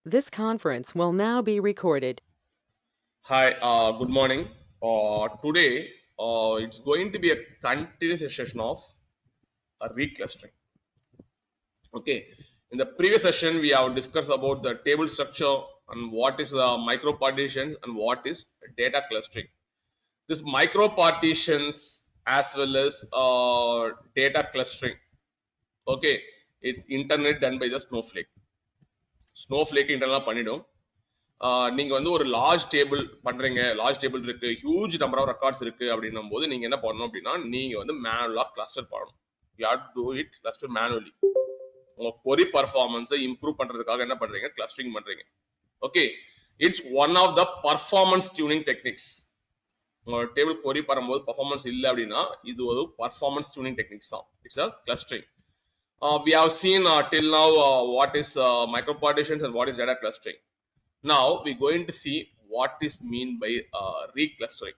This conference will now be recorded. Hi, good morning. Today, it's going to be a continuous session of reclustering. Okay, in the previous session, we have discussed about the table structure and what is micro partitions and what is data clustering. This micro partitions as well as data clustering. Okay, it's internet done by the Snowflake. Snowflake internal பண்ணிடும். நீங்க வந்து ஒரு large table பண்றீங்க, large table இருக்கு, huge number of records இருக்கு அப்படின்னும் போது நீங்க என்ன பண்ணணும் அப்படின்னா நீங்க வந்து மேனுவலா கிளஸ்டர் பண்ணணும். You have to do it cluster manually. உங்க கொரி பர்ஃபார்மன்ஸை இம்ப்ரூவ் பண்றதுக்காக என்ன பண்றீங்க, கிளஸ்டரிங் பண்றீங்க. Okay, it's one of the performance tuning techniques. உங்களோட டேபிள் கொரி பண்ணும்போது பர்ஃபார்மன்ஸ் இல்லை அப்படின்னா இது ஒரு பர்ஃபார்மன்ஸ் டியூனிங் டெக்னிக்ஸ் தான். It's a clustering. We have seen till now what is micro partitions and what is data clustering. Now we going to see what is mean by reclustering.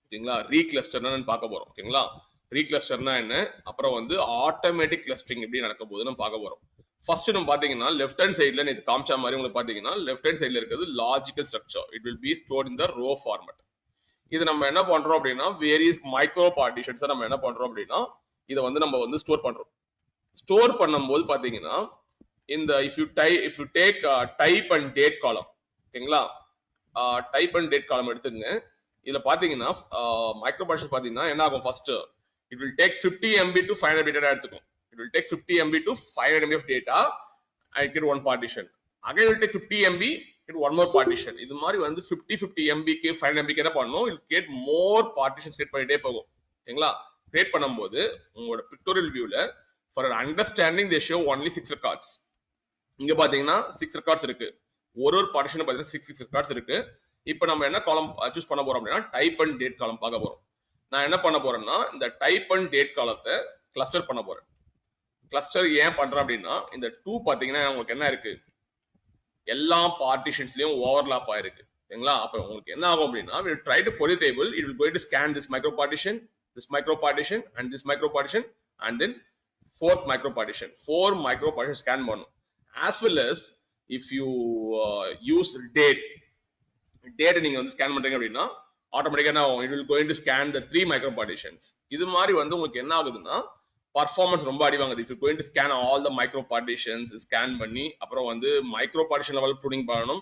ஓகேங்களா, ரீக்ளஸ்டர்னா பார்க்க போறோம். ஓகேங்களா, ரீக்ளஸ்டர்னா என்ன, அப்புறம் வந்து ஆட்டோமேட்டிக் கிளஸ்டரிங் எப்படி நடக்க போகுது நம்ம பார்க்க போறோம். ஃபர்ஸ்ட் நம்ம பாத்தீங்கன்னா லெஃப்ட் ஹேண்ட் சைடுல இது காமிச்ச மாதிரி உங்களுக்கு பாத்தீங்கன்னா லெஃப்ட் ஹேண்ட் சைடுல இருக்கிறது logical structure. It will be stored in the row format. இது நம்ம என்ன பண்றோம் அப்படின்னா வேரியஸ் மைக்ரோ பார்ட்டிஷன்ஸ் நம்ம என்ன பண்றோம் அப்படின்னா இதை வந்து நம்ம வந்து ஸ்டோர் பண்றோம். ஸ்டோர் பண்ணும்போது பாத்தீங்கன்னா இந்த if you take type and date column, ஓகேங்களா, டைப் அண்ட் டேட் காலம் எடுத்துங்க. இதுல பாத்தீங்கன்னா மைக்ரோ பார்ட்டிஷன் பாத்தீங்கன்னா என்ன ஆகும், first it will take 50 MB to 500 MB data எடுத்துக்கும். It will take 50 MB to 500 MB of data and get one partition. Again will take 50 MB, get one more partition. இது மாதிரி வந்து 50 MB க்கு 500 MB க்கு என்ன பண்ணணும், it get more partitions create பண்ணிட்டே போகும். ஓகேங்களா, கிரியேட் பண்ணும்போது உங்களோட பிக்டோரியல் வியூல for an understanding they show only 6 records. இங்க பாத்தீங்கன்னா 6 ரெக்கார்ட்ஸ் இருக்கு. ஒரு பார்ட்டிஷன் பாத்தீங்கன்னா 6 ரெக்கார்ட்ஸ் இருக்கு. இப்போ நம்ம என்ன காலம் சூஸ் பண்ண போறோம் அப்படின்னா டைப் அண்ட் டேட் காலம் பார்க்க போறோம். நான் என்ன பண்ண போறேன்னா இந்த டைப் அண்ட் டேட் காலத்தை கிளஸ்டர் பண்ண போறேன். கிளஸ்டர் ஏன் பண்றேன் அப்படின்னா இந்த 2 பாத்தீங்கன்னா உங்களுக்கு என்ன இருக்கு, எல்லா பார்ட்டிஷன்ஸ்லயும் ஓவர்லாப் ஆயிருக்கு. ஓகேங்களா, அப்ப உங்களுக்கு என்ன ஆகும் அப்படின்னா we will try to query table, it will going to scan this micro partition, this micro partition and this micro partition and then fourth micro partition. 4 micro partition scan பண்ணும். As well as if you use date நீங்க வந்து scan பண்றீங்க அப்படின்னா ஆட்டோமேட்டிக்கா என்ன ஆகும், it will going to scan the 3 micro partitions. இது மாதிரி வந்து உங்களுக்கு என்ன ஆகுதுன்னா பர்ஃபார்மன்ஸ் ரொம்ப அடி வாங்குது. if you going to scan all the micro partitions scan பண்ணி அப்புறம் வந்து மைக்ரோ பார்ட்டிஷன் லெவல் ப்ரூனிங் பண்ணணும்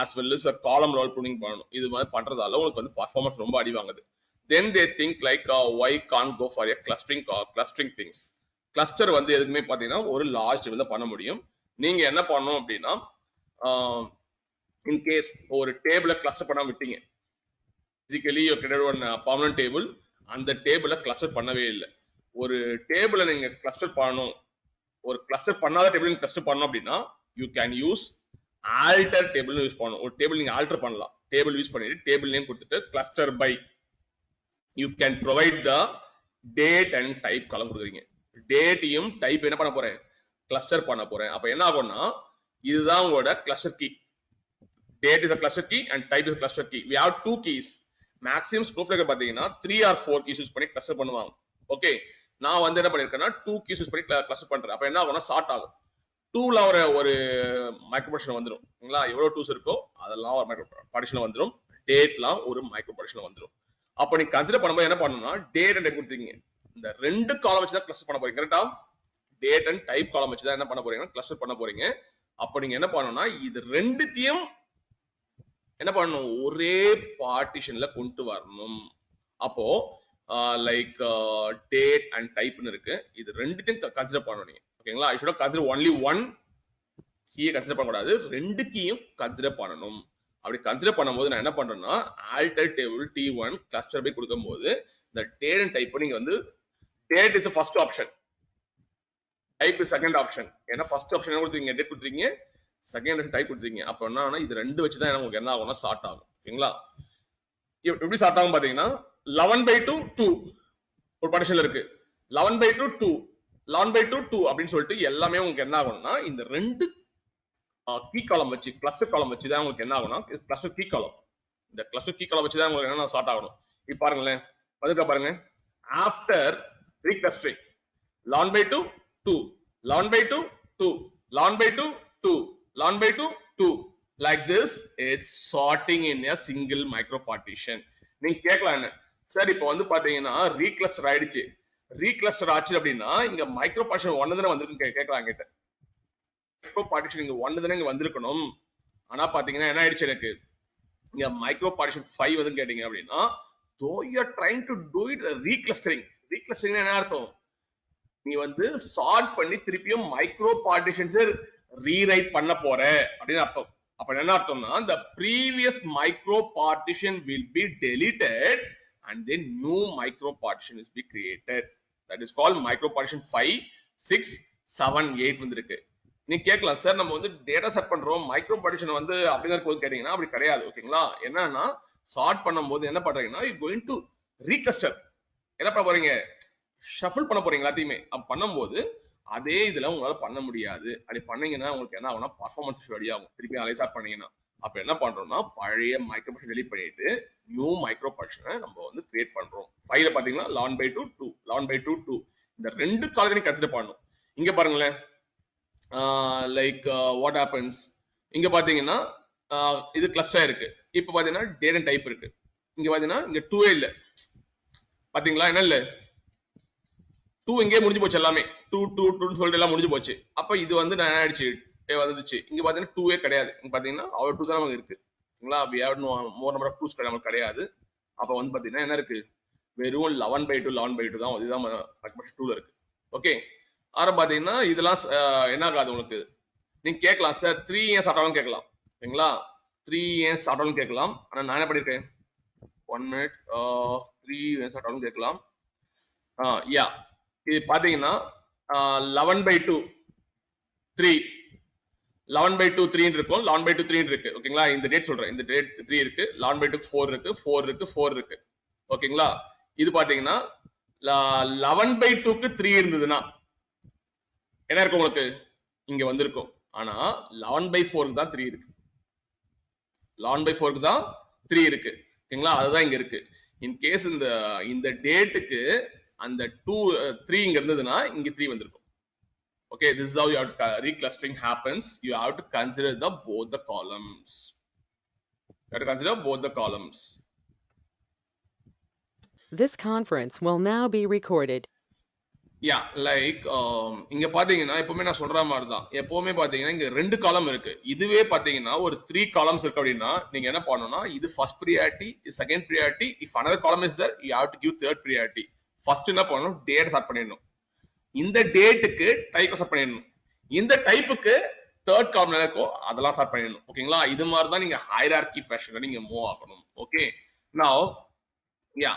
as well as a column level pruning பண்ணணும். இது மாதிரி பண்றதால உங்களுக்கு வந்து பர்ஃபார்மன்ஸ் ரொம்ப அடி வாங்குது. then they think like why can't go for a clustering things. Cluster வந்து எதுக்குமே பாத்தீங்கன்னா ஒரு லார்ஜ் டேபிள் தான் பண்ண முடியும். நீங்க என்ன பண்ணணும் அப்படின்னா இன் கேஸ் ஒரு டேபிள கிளஸ்டர் பண்ண விட்டீங்க, பிசிக்கலி ஒன் பர்மனன்ட் டேபிள், அந்த டேபிள கிளஸ்டர் பண்ணவே இல்லை. ஒரு டேபிள நீங்க கிளஸ்டர் பண்ணணும், ஒரு கிளஸ்டர் பண்ணாத டேபிள் கிளஸ்டர் பண்ணணும் அப்படின்னா you can use alter table use பண்ணணும். ஒரு டேபிள் நீங்க ஆல்டர் பண்ணலாம். டேபிள் யூஸ் பண்ணிட்டு டேபிள் நேம் கொடுத்துட்டு cluster by you can provide the date and type column கொடுக்குறீங்க. டேட்டையும் டைப் என்ன பண்ண போறேன், கிளஸ்டர் பண்ண போறேன். அப்ப என்ன ஆகும்னா இதுதான் உங்களோட cluster key. date is a cluster key and type is a cluster key. We have 2 keys. Maximum Snowflake பாத்தீங்கன்னா 3 or 4 keys யூஸ் பண்ணி கிளஸ்டர் பண்ணுவாங்க. ஓகே, நான் வந்து என்ன பண்ணிருக்கேன்னா 2 keys யூஸ் பண்ணி கிளஸ்டர் பண்றேன். அப்ப என்ன ஆகும்னா ஷார்ட் ஆகும். 2ல ஒரு மைக்ரோ பார்ட்டிஷன் வந்துரும். ஓகேங்களா, எவ்வளவு 2s இருக்கோ அதெல்லாம் ஒரு மைக்ரோ பார்ட்டிஷன் வந்துரும். டேட்லாம் ஒரு மைக்ரோ பார்ட்டிஷன் வந்துரும். அப்ப நீங்க கன்சிடர் பண்ணும்போது என்ன பண்ணணும்னா டேட் அண்ட் டைப் கொடுத்துருக்கீங்க. இந்த 2 காலம் வச்சு தான் கிளஸ்டர் பண்ண போறீங்க. கரெக்ட்டா, டேட் அண்ட் டைப் காலம் வச்சு தான் என்ன பண்ண போறீங்கன்னா கிளஸ்டர் பண்ண போறீங்க. அப்ப நீங்க என்ன பண்ணணும்னா இது ரெண்டுத்தையும் என்ன பண்ணணும், ஒரே பார்ட்டிஷன்ல கொண்டு வரணும். அப்போ லைக் டேட் அண்ட் டைப்னு இருக்கு, இது ரெண்டுத்தையும் கன்சிடர் பண்ணணும் நீங்க. ஓகேங்களா, I should consider only one கீயை கன்சிடர் பண்ணக்கூடாது, ரெண்டு கீயும் கன்சிடர் பண்ணணும். அப்படி கன்சிடர் பண்ணும்போது நான் என்ன பண்றேன்னா alter table T1 cluster by கொடுக்கும்போது இந்த டேட் அண்ட் டைப் நீங்க வந்து date is first option, type is second option. ஏன்னா ஃபர்ஸ்ட் ஆப்ஷன் என்ன கொடுத்துருக்கீங்க, டேட் கொடுத்துருக்கீங்க, செகண்ட் டைப் கொடுத்துருக்கீங்க. அப்ப என்ன இது ரெண்டு வச்சுதான் உங்களுக்கு என்ன ஆகும்னா ஸ்டார்ட் ஆகும். ஓகேங்களா, எப்படி ஸ்டார்ட் ஆகும் பாத்தீங்கன்னா 11/2 2 ஒரு பார்ட்டிஷன்ல இருக்கு, 11/2 2 11/2 2 அப்படின்னு சொல்லிட்டு எல்லாமே உங்களுக்கு என்ன ஆகும்னா இந்த ரெண்டு கீ காலம் வச்சு கிளஸ்டர் காலம் வச்சு தான் உங்களுக்கு என்ன ஆகும்னா கிளஸ்டர் கீ காலம், இந்த கிளஸ்டர் கீ காலம் வச்சு தான் உங்களுக்கு என்ன ஸ்டார்ட் ஆகணும். இப்ப பாருங்களேன், அதுக்கு பாருங்க after ரீக்ளஸ்டரிங் 11/2 2 11/2 2 11/2 2 11 by 2 2. Like this, it's sorting in a single micro partition. நீங்க கேட்கலாம் என்ன சார் இப்போ வந்து பாத்தீங்கன்னா ரீக்ளஸ்டர் ஆயிடுச்சு, ரீக்ளஸ்டர் ஆச்சு அப்படின்னா இங்க மைக்ரோ பார்ட்டிஷன் 1 தானே வந்திருக்கு கேட்கலாம் கிட்ட. மைக்ரோ பார்ட்டிஷன் இங்க 1 தானே இங்க வந்திருக்கணும், ஆனா பாத்தீங்கன்னா என்ன ஆயிடுச்சு எனக்கு இங்க மைக்ரோ பார்ட்டிஷன் 5 வந்து கேட்டீங்க அப்படின்னா though you are trying to do it reclustering. reclustering என்ன அர்த்தம், நீ வந்து சார்ட் பண்ணி திருப்பியும் மைக்ரோ பார்ட்டிஷன்ஸ் ரீரைட் பண்ண போற அப்படின்னு அர்த்தம். அப்ப என்ன அர்த்தம்னா the previous micro partition will be deleted and then new micro partition is be created. That is called micro partition 5 6 7 8 வந்திருக்கு. நீ கேட்கலாம் சார் நம்ம வந்து டேட்டா செட் பண்றோம் மைக்ரோ பார்ட்டிஷன் வந்து அப்படிதான் இருக்கும் கேட்டீங்கன்னா அப்படி கிடையாது. ஓகேங்களா, என்னன்னா சார்ட் பண்ணும்போது என்ன பண்றீங்கன்னா you going to recluster. என்ன பண்ண போறீங்க, ஷஃபிள் பண்ண போறீங்க எல்லாத்தையுமே. அப்ப பண்ணும்போது அதே இதுல உங்களால பண்ண முடியாது. அப்படி பண்ணீங்கன்னா உங்களுக்கு என்ன ஆகும்னா பர்ஃபார்மன்ஸ் இஷ்யூ அடியாகும் திருப்பி அலைஸ் ஆட் பண்ணீங்கன்னா. அப்ப என்ன பண்றோம்னா பழைய மைக்ரோ பார்ட்டிஷன் டெலீட் பண்ணிட்டு நியூ மைக்ரோ பார்ட்டிஷனை நம்ம வந்து கிரியேட் பண்றோம். 5ல பாத்தீங்கன்னா 11 by 2 2 11 by 2 2 இந்த ரெண்டு காலத்தையும் கன்சிடர் பண்ணணும். இங்க பாருங்களேன், லைக் வாட் ஹேப்பன்ஸ், இங்க பாத்தீங்கன்னா இது கிளஸ்டர் இருக்கு. இப்ப பாத்தீங்கன்னா டேட்டா டைப் இருக்கு. இங்க பாத்தீங்கன்னா இங்க 2 இல்ல, பாத்தீங்களா என்ன இல்ல 2 இங்கே முடிஞ்சு போச்சு, எல்லாமே 2 2 2 சொல்லிட்டு எல்லாம் முடிஞ்சு போச்சு. அப்ப இது வந்து நான் ஆயிடுச்சு வந்துச்சு. இங்க பாத்தீங்கன்னா 2 கிடையாது, இங்க பாத்தீங்கன்னா அவர் 2 தான் நமக்கு இருக்கு. ஓகேங்களா, we have no more number of 2s நமக்கு கிடையாது. அப்ப வந்து பாத்தீங்கன்னா என்ன இருக்கு, வெறும் 11 by 2 11 by 2 தான், இதுதான் மைக்ரோபார்ட்டிஷன் 2ல இருக்கு. ஓகே, ஆரம் பாத்தீங்கன்னா இதெல்லாம் என்ன ஆகாது உங்களுக்கு. நீங்க கேட்கலாம் சார் 3 ஏன் சாப்பிட்டாலும் கேட்கலாம். ஓகேங்களா, 3 ஏன் சாப்பிட்டாலும் கேட்கலாம். ஆனா நான் என்ன பண்ணிருக்கேன் 1 minute 3 ஏன் சாப்பிட்டாலும் கேட்கலாம். யா இது பாத்தீங்கன்னா 11 by 2 3 11 by 2 3 இருக்கும், 11 by 2 3 இருக்கு. ஓகேங்களா, இந்த டேட் சொல்றேன், இந்த டேட் 3 இருக்கு, 11 by 2 4 இருக்கு, 4 இருக்கு, 4 இருக்கு. ஓகேங்களா, இது பாத்தீங்கன்னா 11 by 2க்கு 3 இருந்ததுன்னா என்ன இருக்கும் உங்களுக்கு இங்க வந்திருக்கும். ஆனா 11 by 4க்கு தான் 3 இருக்கு, 11 by 4க்கு தான் 3 இருக்கு. ஓகேங்களா, அதுதான் இங்க இருக்கு. இன் கேஸ் இந்த டேட்டுக்கு அந்த 2 3 இங்க இருந்ததுன்னா இங்க 3 வந்திருக்கும். Okay, this is how you have to reclustering happens. You have to consider both the columns. You have to consider both the columns. This conference will now be recorded. Yeah, like இங்க பாத்தீங்கன்னா எப்பவுமே நான் சொல்ற மாதிரி தான், எப்பவுமே பாத்தீங்கன்னா இங்க 2 காலம் இருக்கு. இதுவே பாத்தீங்கன்னா ஒரு 3 columns இருக்கு அப்படின்னா நீங்க என்ன பண்ணணும்னா இது first priority, இது second priority. If another column is there, you have to give third priority. First என்ன பண்ணணும், டேட் ஸ்டார்ட் பண்ணிடணும். இந்த டேட்டுக்கு டைப் செட் பண்ணிடணும். இந்த டைப்புக்கு தேர்ட் காலம் இருக்கோ அதெல்லாம் ஸ்டார்ட் பண்ணிடணும். ஓகேங்களா, இது மாதிரி தான் நீங்க ஹைரார்கி ஃபேஷன்ல நீங்க மூவ் ஆகணும். ஓகே, நவ யா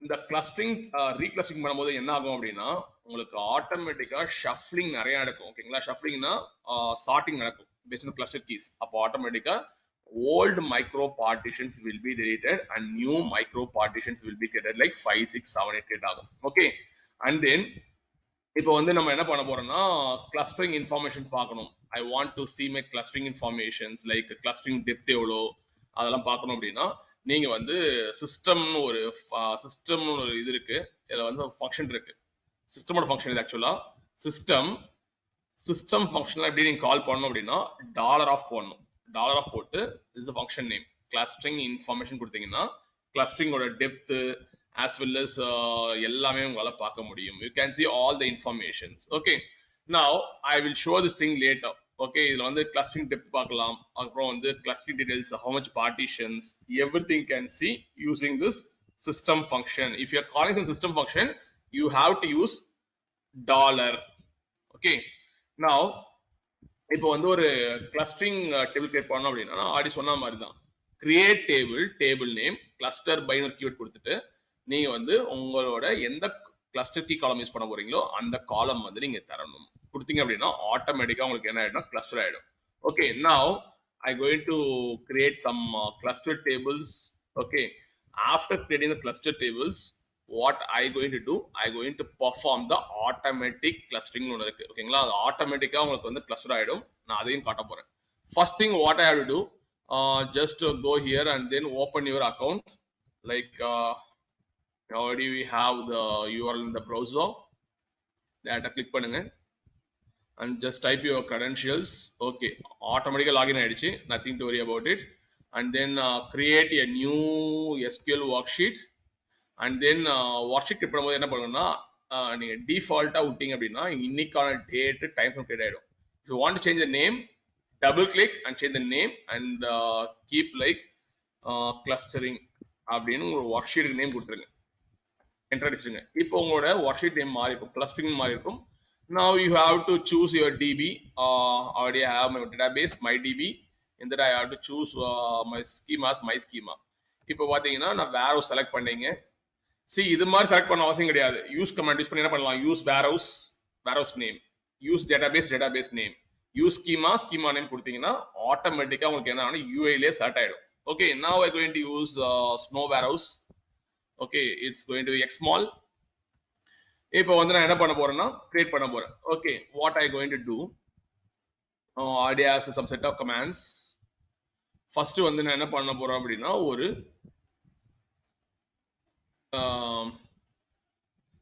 இந்த கிளஸ்டரிங் ரீக்ளஸ்டரிங் பண்ணும்போது என்ன ஆகும் அப்படின்னா உங்களுக்கு ஆட்டோமேட்டிக்கா ஷஃப்லிங் நிறைய நடக்கும். ஓகேங்களா, ஷஃப்லிங்னா சார்ட்டிங் நடக்கும் பேஸ்ட் ஆன் கிளஸ்டர் கீஸ். அப்போ ஆட்டோமேட்டிக்கா old micro partitions will be deleted and new micro partitions will be created like 5 6 7 8 8 ஆகும். ஓகே, and then இப்போ வந்து நம்ம என்ன பண்ண போறோம்னா கிளஸ்டரிங் இன்ஃபர்மேஷன் பார்க்கணும். I want to see my clustering informations like clustering depth எவ்வளோ அதெல்லாம் பார்க்கணும். அப்படின்னா நீங்க வந்து சிஸ்டம்னு ஒரு இது இருக்கு, இதுல வந்து ஃபங்க்ஷன் இருக்கு. சிஸ்டமோட ஃபங்க்ஷன் இது ஆக்சுவலா சிஸ்டம் ஃபங்க்ஷன்ல எப்படி நீங்க கால் பண்ணணும் அப்படின்னா $of போடணும். $of போட்டு is the function name clustering information கொடுத்தீங்கன்னா கிளஸ்டரிங்கோட டெப்த் as well as எல்லாமே உங்களால பார்க்க முடியும். You can see all the informations. Okay, now I will show this thing later. Okay, இதுல வந்து clustering depth பார்க்கலாம், அப்புறம் வந்து clustering details, how much partitions, everything can see using this system function. If you are calling the system function, you have to use $. Okay, now இப்போ வந்து ஒரு clustering table create பண்ணோம் அப்படின்னா ஆடி சொன்ன மாதிரி தான் create table name cluster by ஒரு keyword கொடுத்துட்டு நீங்க வந்து உங்களோட எந்த கிளஸ்டர் கீ காலம் யூஸ் பண்ண போறீங்களோ அந்த காலம் வந்து நீங்க தரணும். கொடுத்தீங்க அப்படின்னா ஆட்டோமேட்டிக்கா உங்களுக்கு என்ன ஆயிடும், கிளஸ்டர் ஆயிடும். Okay, now I going to create some cluster tables. Okay, after creating the cluster tables what I going to do, I going to perform the automatic clustering ஒன்னு இருக்கு. ஓகேங்களா, அது ஆட்டோமேட்டிக்கா உங்களுக்கு வந்து கிளஸ்டர் ஆயிடும். நான் அதையும் காட்ட போறேன். First thing what I have to do, just go here and then open your account. Like already we have the URL in the browser. Data click பண்ணுங்க. and just type your credentials. Okay, automatically login ஆயிடுச்சு, nothing to worry about it. And then create a new SQL worksheet. And then worksheet create பண்ணும்போது என்ன பண்ணணும்னா நீங்க டிஃபால்ட்டா விட்டீங்க அப்படின்னா இன்னைக்கான date time create ஆயிடும். If you want to change the name, double click and change the name and keep like clustering அப்படின்னு ஒரு ஒர்க் ஷீட்டுக்கு நேம் கொடுத்துருங்க, என்டர் அடிச்சுங்க. இப்போ உங்களோட ஒர்க் ஷீட் நேம் மாறி இருக்கும், கிளஸ்டரிங் மாறி இருக்கும். Now you have to choose your DB. Already I have my database, my DB. In that I have to choose my schemas, my schema. இப்போ பாத்தீங்கன்னா நான் warehouse select பண்ணீங்க. See, இது மாதிரி செலக்ட் பண்ண அவசியம் கிடையாது. யூஸ் கமாண்ட் யூஸ் பண்ணி என்ன பண்ணலாம், use warehouse name, use database name, use schema name கொடுத்தீங்கன்னா ஆட்டோமேட்டிக்கா உங்களுக்கு என்ன ஆகும், UI லே செலக்ட் ஆயிடும். Okay, now we're going to use snow warehouse. Okay, it's going to be xmall. இப்போ வந்து நான் என்ன பண்ண போறேன்னா கிரியேட் பண்ண போறேன். Okay, what I going to do, already has some set of commands. First வந்து நான் என்ன பண்ண போறேன் அப்படின்னா ஒரு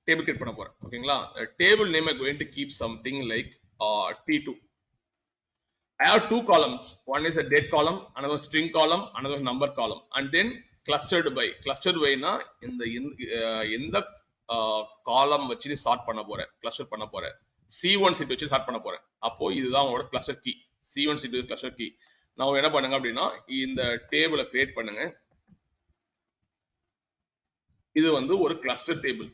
டேபிள் கிரியேட் பண்ண போறேன். ஓகேங்களா, table name I going to keep something like T2. I have two columns. One is a date column, another string column, another number column, and then clustered by. Clustered by na இந்த காலம் வச்சு நீ chart பண்ண போறேன், cluster பண்ண போறேன். C1 seat வச்சு chart பண்ண போறேன். அப்போ இதுதான் உங்களோட cluster key. C1 seat cluster key. நான் என்ன பண்ணுங்க அப்படின்னா இந்த டேபிளை கிரியேட் பண்ணுங்க. இது வந்து ஒரு கிளஸ்டர் டேபிள்.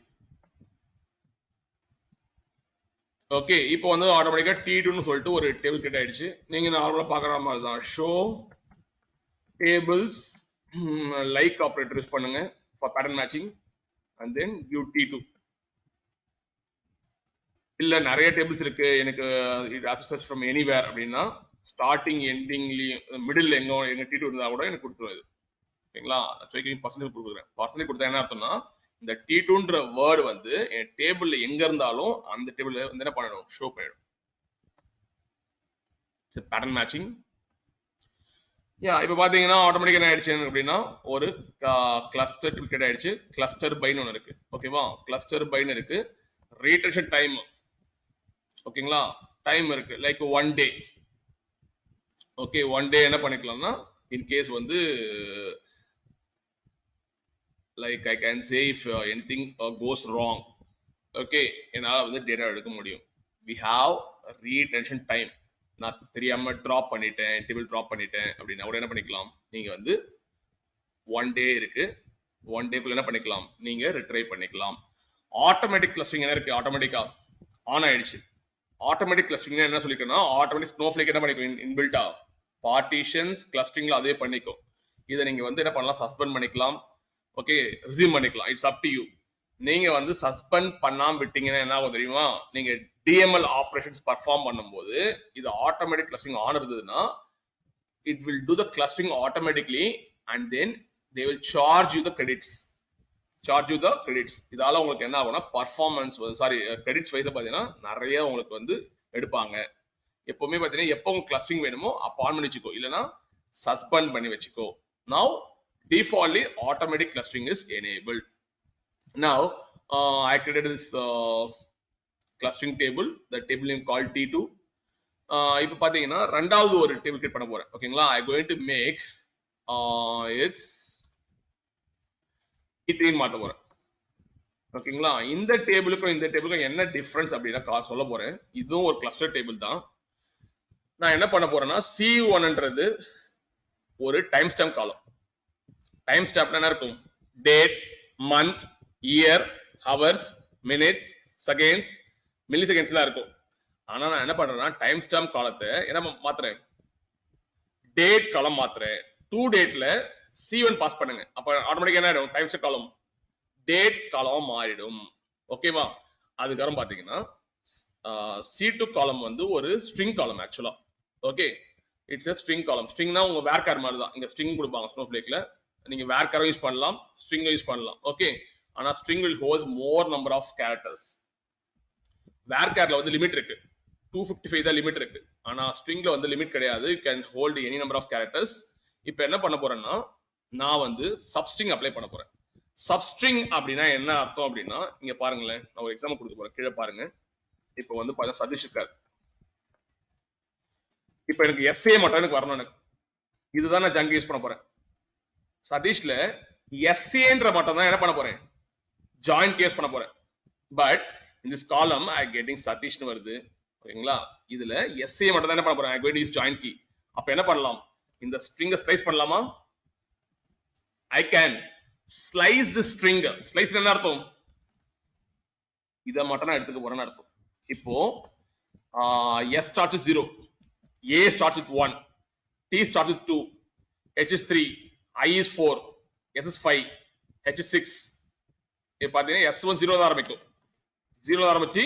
ஓகே, இப்போ வந்து ஆட்டோமேட்டிக்கா T2 சொல்லிட்டு ஒரு டேபிள் கிரியேட் ஆயிடுச்சு. நீங்க நார்மலா பாக்குற மாதிரி தான் show tables like operator use பண்ணுங்க for pattern matching and then give T2. இல்ல நிறைய டேபிள்ஸ் இருக்கு எனக்கு it has to search from anywhere அப்படின்னா ஸ்டார்டிங் எண்டிங்லயும் மிடில் எங்க T2 இருந்தா கூட எனக்கு கொடுத்துரும் இது. ஓகேங்களா, பர்சன்டேஜ் கொடுக்குறேன். பர்சன்டேஜ் கொடுத்தா என்ன அர்த்தம்னா இந்த T2ன்ற வேர்டு வந்து என் டேபிள்ல எங்க இருந்தாலும் அந்த டேபிள்ல வந்து என்ன பண்ணணும், ஷோ பண்ணிடும். Pattern matching. இப்போ பாத்தீங்கன்னா ஆட்டோமேட்டிக்கா என்ன ஆயிடுச்சு அப்படின்னா ஒரு கிளஸ்டர் கிரியேட் ஆயிடுச்சு. கிளஸ்டர் பைன்னு ஒன்று இருக்கு. ஓகேவா, கிளஸ்டர் பைன்னு இருக்கு. ரீடென்ஷன் டைம், ஓகேங்களா, டைம் இருக்கு லைக் 1 day. ஓகே, 1 day என்ன பண்ணிக்கலாம்னா இன்கேஸ் வந்து like I can say if anything goes wrong, okay, என்னால வந்து டேட்டா எடுக்க முடியும். we have retention time. நான் தெரியாம டிராப் பண்ணிட்டேன், டேபிள் டிராப் பண்ணிட்டேன் அப்படின்னா கூட என்ன பண்ணிக்கலாம், நீங்க வந்து 1 day இருக்கு, 1 dayக்குள்ள என்ன பண்ணிக்கலாம், நீங்க ரிட்ரைவ் பண்ணிக்கலாம். ஆட்டோமேட்டிக் கிளஸ்டரிங் என்ன இருக்கு, ஆட்டோமேட்டிக்கா ஆன் ஆயிடுச்சு. ஆட்டோமேட்டிக் கிளஸ்டரிங் என்ன சொல்லிருக்கேன்னா ஆட்டோமேட்டிக் ஸ்னோஃப்ளேக் என்ன பண்ணிக்கும், இன்பில்ட்டா பார்ட்டிஷன்ஸ் கிளஸ்டரிங்ல அதே பண்ணிக்கும். இதை நீங்க வந்து என்ன பண்ணலாம், சஸ்பெண்ட் பண்ணிக்கலாம். ஓகே, ரிசீவ் பண்ணிக்கலாம். It's up to you. நீங்க வந்து சஸ்பெண்ட் பண்ணாம விட்டீங்கன்னா என்ன ஆகும் தெரியுமா, நீங்க DML ஆபரேஷன்ஸ் பர்ஃபார்ம் பண்ணும்போது இது ஆட்டோமேட்டிக் கிளஸ்டரிங் ஆன் இருந்ததுன்னா it will do the clustering automatically and then they will charge you the credits. இதால உங்களுக்கு என்ன ஆகும்னா பர்ஃபார்மன்ஸ் கிரெடிட்ஸ் வைஸ் பாத்தீங்கன்னா நிறைய உங்களுக்கு வந்து எடுப்பாங்க. எப்பவுமே பாத்தீங்கன்னா எப்போ உங்களுக்கு கிளஸ்டரிங் வேணுமோ அப்போ ஆன் பண்ணி வச்சுக்கோ, இல்லைன்னா சஸ்பெண்ட் பண்ணி வச்சுக்கோ. Now defaultly automatic clustering is enabled. Now I created this clustering table, the table name called T2. இப்போ பாத்தீங்கன்னா ரெண்டாவது ஒரு டேபிள் கிரியேட் பண்ண போறேன். ஓகேங்களா, I going to make it's T3 மாத்த போறேன். ஓகேங்களா, இந்த டேபிளுக்கும் இந்த டேபிளுக்கும் என்ன டிஃபரன்ஸ் அப்படின்னா சொல்ல போறேன். இதுவும் ஒரு கிளஸ்டர் டேபிள் தான். நான் என்ன பண்ண போறேன்னா C1ன்றது ஒரு time stamp column. Time stamp என்ன இருக்கும், date, month, year, hours, minutes, seconds, மில்லி செகண்ட்ஸ்லாம் இருக்கும். ஆனா நான் என்ன பண்றேன்னா டைம் ஸ்டாம்ப் காலத்தை என்ன மாத்துறேன், டேட் காலம் மாத்துறேன். டூ டேட்ல C1 பாஸ் பண்ணுங்க, அப்ப ஆட்டோமேட்டிக்கா என்ன ஆயிடும், டைம் ஸ்டாம்ப் காலம் டேட் காலம் மாறிடும். ஓகேவா, அதுக்கப்புறம் பாத்தீங்கன்னா C2 காலம் வந்து ஒரு ஸ்ட்ரிங் காலம் ஆக்சுவலா. Okay, it's a string column. ஸ்ட்ரிங்னா உங்க வேர்கார் மாதிரி தான். இங்க ஸ்ட்ரிங் கொடுப்பாங்க ஸ்னோஃப்ளேக்ல, நீங்க வேர்கார யூஸ் பண்ணலாம், ஸ்ட்ரிங் யூஸ் பண்ணலாம். ஓகே, ஆனா string will holds more number of characters. வேர்கார்ல வந்து லிமிட் இருக்கு, 255 தான் லிமிட் இருக்கு. ஆனா ஸ்ட்ரிங்ல வந்து லிமிட் கிடையாது, you can hold any number of characters. இப்போ என்ன பண்ண போறேன்னா நான் வந்து சப்ஸ்ட்ரிங் அப்ளை பண்ண போறேன். சப்ஸ்ட்ரிங் அப்படின்னா என்ன அர்த்தம் அப்படின்னா இங்க பாருங்களேன், நான் ஒரு எக்ஸாம்பிள் கொடுக்க போறேன், கீழே பாருங்க. இப்போ வந்து சதீஷ் இருக்காரு. இப்போ எனக்கு SA மட்டும் எனக்கு வரணும். எனக்கு இதுதான் நான் ஜங்க் யூஸ் பண்ண போறேன். சதீஷ்ல SAன்ற மட்டும் தான் என்ன பண்ண போறேன், ஜாயின் கேஸ் பண்ண போறேன். But in this column I getting சதீஷ்னு வருது. ஓகேங்களா, இதுல SA மட்டும் தான் என்ன பண்ண போறேன், I going to use join key. அப்ப என்ன பண்ணலாம், இந்த ஸ்ட்ரிங்கை ஸ்லைஸ் பண்ணலாமா? I can slice the string. Slice என்ன அர்த்தம், இத மட்டும் நான் எடுத்துக்க போறேன்னு அர்த்தம். இப்போ S starts with 0, A starts with 1, T starts with 2, H is 3, I is 4, S is 5, H is 6. இப்போ பாத்தீங்கன்னா S1 0 தான் ஆரம்பிக்கும், 0 ஆரம்பிச்சு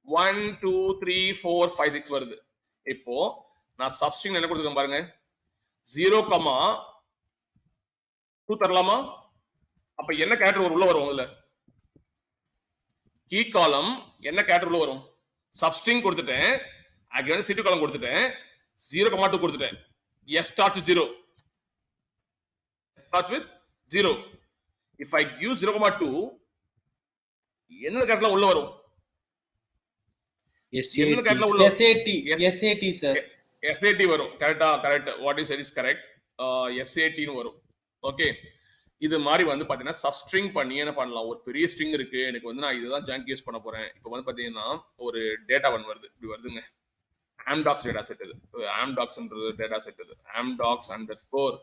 1 2 3 4 5 6 வருது. இப்போ நான் சப்ஸ்ட்ரிங் என்ன கொடுத்துருக்கேன் பாருங்க, 0, 2 தரலாமா? அப்ப என்ன கேரக்டர் உள்ள வரும், இதுல கீ காலம் என்ன கேரக்டர் உள்ள வரும், சப்ஸ்ட்ரிங் கொடுத்துட்டேன், அகைன் C2 காலம் கொடுத்துட்டேன், 0, 2 கொடுத்துட்டேன். S starts with 0, S starts with 0. If I give 0, 2, என்ன கேரக்டர் உள்ள வரும், என்ன கேரக்டர் உள்ள SAT sir, SAT வரும். கரெக்ட்டா? Correct, what you said is correct. SAT னு வரும். ஓகே, இது மாதிரி வந்து பாத்தீங்கன்னா சப்ஸ்ட்ரிங் பண்ணி என்ன பண்ணலாம், ஒரு பெரிய ஸ்ட்ரிங் இருக்கு எனக்கு வந்து நான் இதுதான் ஜங்க் யூஸ் பண்ண போறேன். இப்போ வந்து பாத்தீங்கன்னா ஒரு டேட்டா ஒன் வருது, இப்படி வருதுங்க, ஆம்டாக்ஸ் டேட்டா செட். இது ஆம்டாக்ஸ்ன்றது டேட்டா செட். இது ஆம்டாக்ஸ் அண்டர்ஸ்கோர்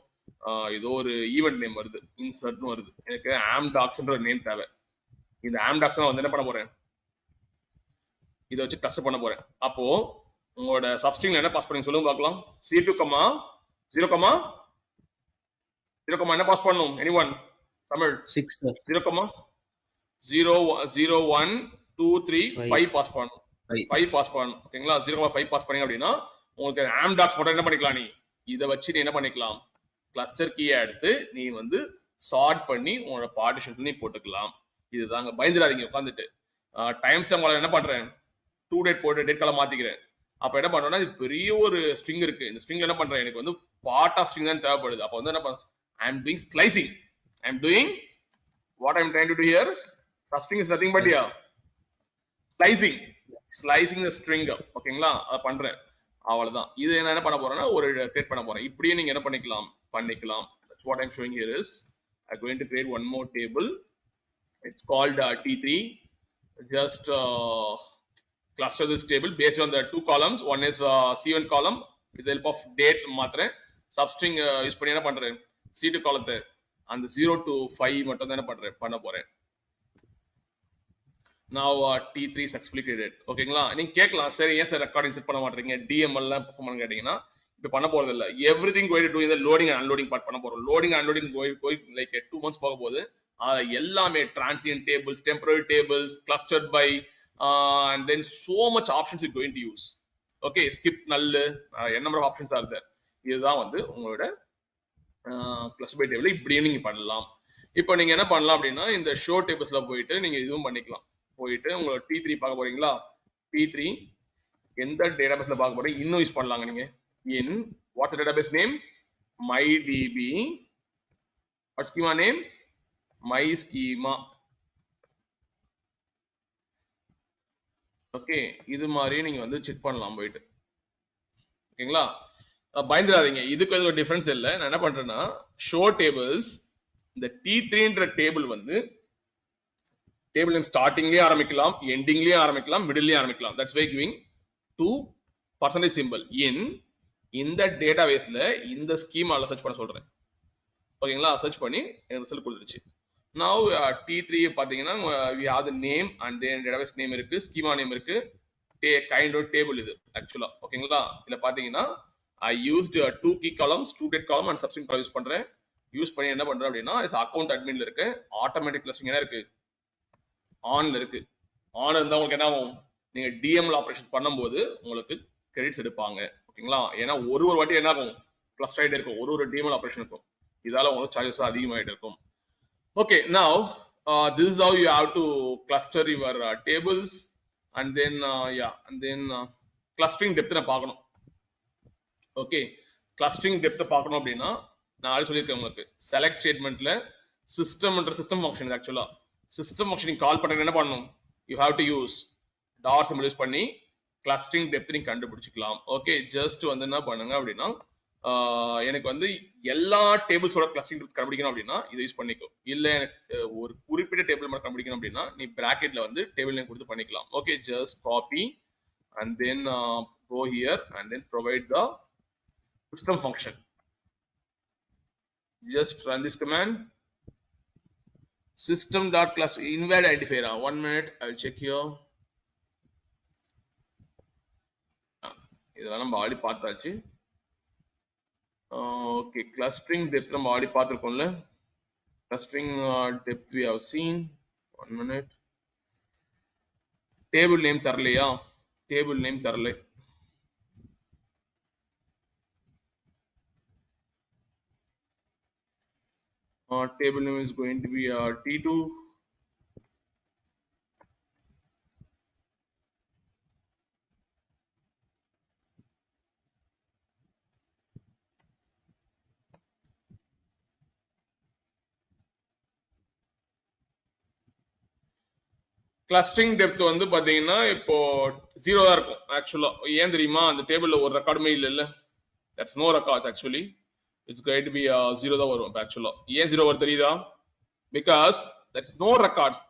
ஏதோ ஒரு ஈவென்ட் நேம் வருது, இன்சர்ட்னு வருது. எனக்கு ஆம்டாக்ஸ்ன்ற நேம் தேவை. இந்த ஆம்டாக்ஸ் வந்து என்ன பண்ண போறேன், இதை வச்சு டெஸ்ட் பண்ண போறேன். அப்போ உங்களோட சப்ஸ்ட்ரிங்ல என்ன பாஸ் பண்ணி சொல்லுங்க பார்க்கலாம். C2, 0, 0, என்ன பாஸ் பண்ணணும், anyone? தமிழ் 6 sir, 0, 0, 0 1 2 3 5 பாஸ் பண்ணணும். 5 பாஸ் பண்ணணும். ஓகேங்களா, 0, 5 பாஸ் பண்ணீங்க அப்படின்னா உங்களுக்கு ஆம்டாக்ஸ் மட்டும் என்ன பண்ணிக்கலாம், நீ இதை வச்சு நீ என்ன பண்ணிக்கலாம், கிளஸ்டர் கீயை எடுத்து நீ வந்து சார்ட் பண்ணி உங்களோட பார்ட்டிஷன் நீ போட்டுக்கலாம். இதுதாங்க, பயந்துடாதீங்க உட்காந்துட்டு. டைம் ஸ்டாம்ப் என்ன பண்றேன், 2 டேட் போட்டு டேட் காலம் மாத்திக்கிறேன். அப்ப என்ன பண்றேன்னா, இது பெரிய ஒரு ஸ்ட்ரிங் இருக்கு, இந்த ஸ்ட்ரிங்ல என்ன பண்றேன், எனக்கு வந்து பார்ட் ஆஃப் ஸ்ட்ரிங் தான் தேவைப்படுது. அப்ப வந்து என்ன பண்றேன், I am doing slicing. I am doing what I am trying to do here. Substring is nothing but yeah, slicing the string. ஓகேங்களா, அத பண்றேன், அவ்வளவுதான். இது என்ன பண்ண போறேன்னா ஒரு கிரியேட் பண்ண போறேன். இப்படியே நீங்க என்ன பண்ணிக்கலாம். That's what I am showing here is I am going to create one more table. It's called T3. Just cluster this table based on the two columns. One is C1 column with the help of date மாத்திரேன். Substring use பண்ணி என்ன பண்றேன், C2 காலத்தை அந்த 0 to 5 மட்டும் தான் என்ன பண்ண போறேன். Now T3 successfully created. ஓகேங்களா, நீங்க கேட்கலாம், சரி ஏன் சார் ரெக்கார்டிங் செட் பண்ண மாட்டீங்க, DML எல்லாம் பெர்ஃபார்ம் பண்ண கேட்டீங்கன்னா, இப்ப பண்ண போறது இல்ல. எவ்ரிதிங் கோயிங் டு டு இந்த லோடிங் அண்ட் அன்லோடிங் பார்ட் பண்ண போறோம். Loading and unloading going like 2 months போக போகுது. எல்லாமே transient tables, temporary tables, clustered by and then so much options you going to use. Okay, skip null, n number of options are there. இதுதான் வந்து உங்களோட cluster by table இப்படியே நீங்க பண்ணலாம். இப்போ நீங்க என்ன பண்ணலாம் அப்படின்னா, இந்த ஷோ டேபிள்ஸ்ல போயிட்டு நீங்க இதுவும் பண்ணிக்கலாம். போயிட்டு உங்களோட T3 பார்க்க போறீங்களா, T3 எந்த டேட்டாபேஸ்ல பார்க்க போறீங்க, இன்னும் யூஸ் பண்ணலாங்க நீங்க. in what's the database name, mydb, what schema name, my schema. Okay, இது மாதிரி நீங்க வந்து செக் பண்ணலாம் போயிட்டு. ஓகேங்களா, பயந்துடாதீங்க, இதுக்கு ஒரு டிஃபரன்ஸ் இல்லை. நான் என்ன பண்றேன்னா, ஷோ டேபிள்ஸ் இந்த T3ன்ற டேபிள் வந்து டேபிள் ஸ்டார்டிங்லயே ஆரம்பிக்கலாம், எண்டிங்லயே ஆரம்பிக்கலாம், மிடில்லயே ஆரம்பிக்கலாம். தட்ஸ் வை கிவிங் 2% சிம்பிள் இன் இந்த டேட்டாபேஸ்ல இந்த ஸ்கீமால சர்ச் பண்ண சொல்றேன். ஓகேங்களா, சர்ச் பண்ணி எனக்கு ரிசல்ட் கொடுத்துருச்சு. Now T3 பாத்தீங்கன்னா we have the name and then database name இருக்கு, schema name இருக்கு, kind of table இது ஆக்சுவலா. ஓகேங்களா, இதுல பாத்தீங்கன்னா I used 2 key columns, 2 date column and substring column use பண்றேன். யூஸ் பண்ணி என்ன பண்றேன் அப்படின்னா, அக்கவுண்ட் அட்மின்ல இருக்கு, ஆட்டோமேட்டிக் கிளஸ்டரிங் என்ன இருக்கு, ஆன்ல இருக்கு. ஆன் இருந்தா உங்களுக்கு என்ன ஆகும், நீங்க டிஎம்எல் ஆபரேஷன் பண்ணும்போது உங்களுக்கு கிரெடிட்ஸ் எடுப்பாங்க. ஓகேங்களா, ஏன்னா ஒரு வாட்டி என்ன ஆகும், கிளஸ்டர் ஆயிட்டே இருக்கும், ஒரு டிஎம்எல் ஆபரேஷன் இருக்கும். இதால உங்களுக்கு சார்ஜஸ் அதிகமாயிட்டு இருக்கும். Okay, now this is how you have to cluster your tables and then clustering depth na paakano. Okay, clustering depth paakano appadina நான் ஆல்ரெடி சொல்லியிருக்கேன் உங்களுக்கு. செலக்ட் ஸ்டேட்மெண்ட்ல சிஸ்டம்ன்ற சிஸ்டம் ஃபங்க்ஷன் ஆக்சுவலா சிஸ்டம் ஃபங்க்ஷன் கால் பண்ண என்ன பண்ணணும், you have to use dot simple use பண்ணி clustering depth நீங்க கண்டுபிடிச்சிக்கலாம். Okay, just வந்து என்ன பண்ணுங்க அப்படின்னா எனக்கு வந்து எல்லா டேபிள்ஸோட கிளஸ்டரிங் டெப்த் கண்டுபிடிக்கணும் அப்படின்னா இதை யூஸ் பண்ணிக்கோ. இல்ல எனக்கு ஒரு குறிப்பிட்ட டேபிள் மட்டும் கண்டுபிடிக்கணும் அப்படின்னா நீ பிராக்கெட்ல வந்து டேபிள் நேம் கொடுத்து பண்ணிக்கலாம். Okay, just copy and then go here and then provide the system function. Just run this command system.cluster invalid identifier. 1 minute, I will check here. இதெல்லாம் நம்ம ஆல்ரெடி பார்த்தாச்சு. ஓகே, clustering depth நம்ம already பார்த்திருக்கோம்ல. clustering depth we have seen. 1 minute. table name தரலையா? table name தரலை. Table name is going to be T2. Clustering depth வந்து பாத்தீங்கன்னா இப்போ 0 தான் இருக்கும் ஆக்சுவலா. ஏன் தெரியுமா? அந்த டேபிள்ல ஒரு ரெக்கார்டுமே இல்ல. That's no records actually. It's going to be 0 தான் வரும் ஆக்சுவலா. ஏன் 0 வரும் தெரியுதா? Because that's no records,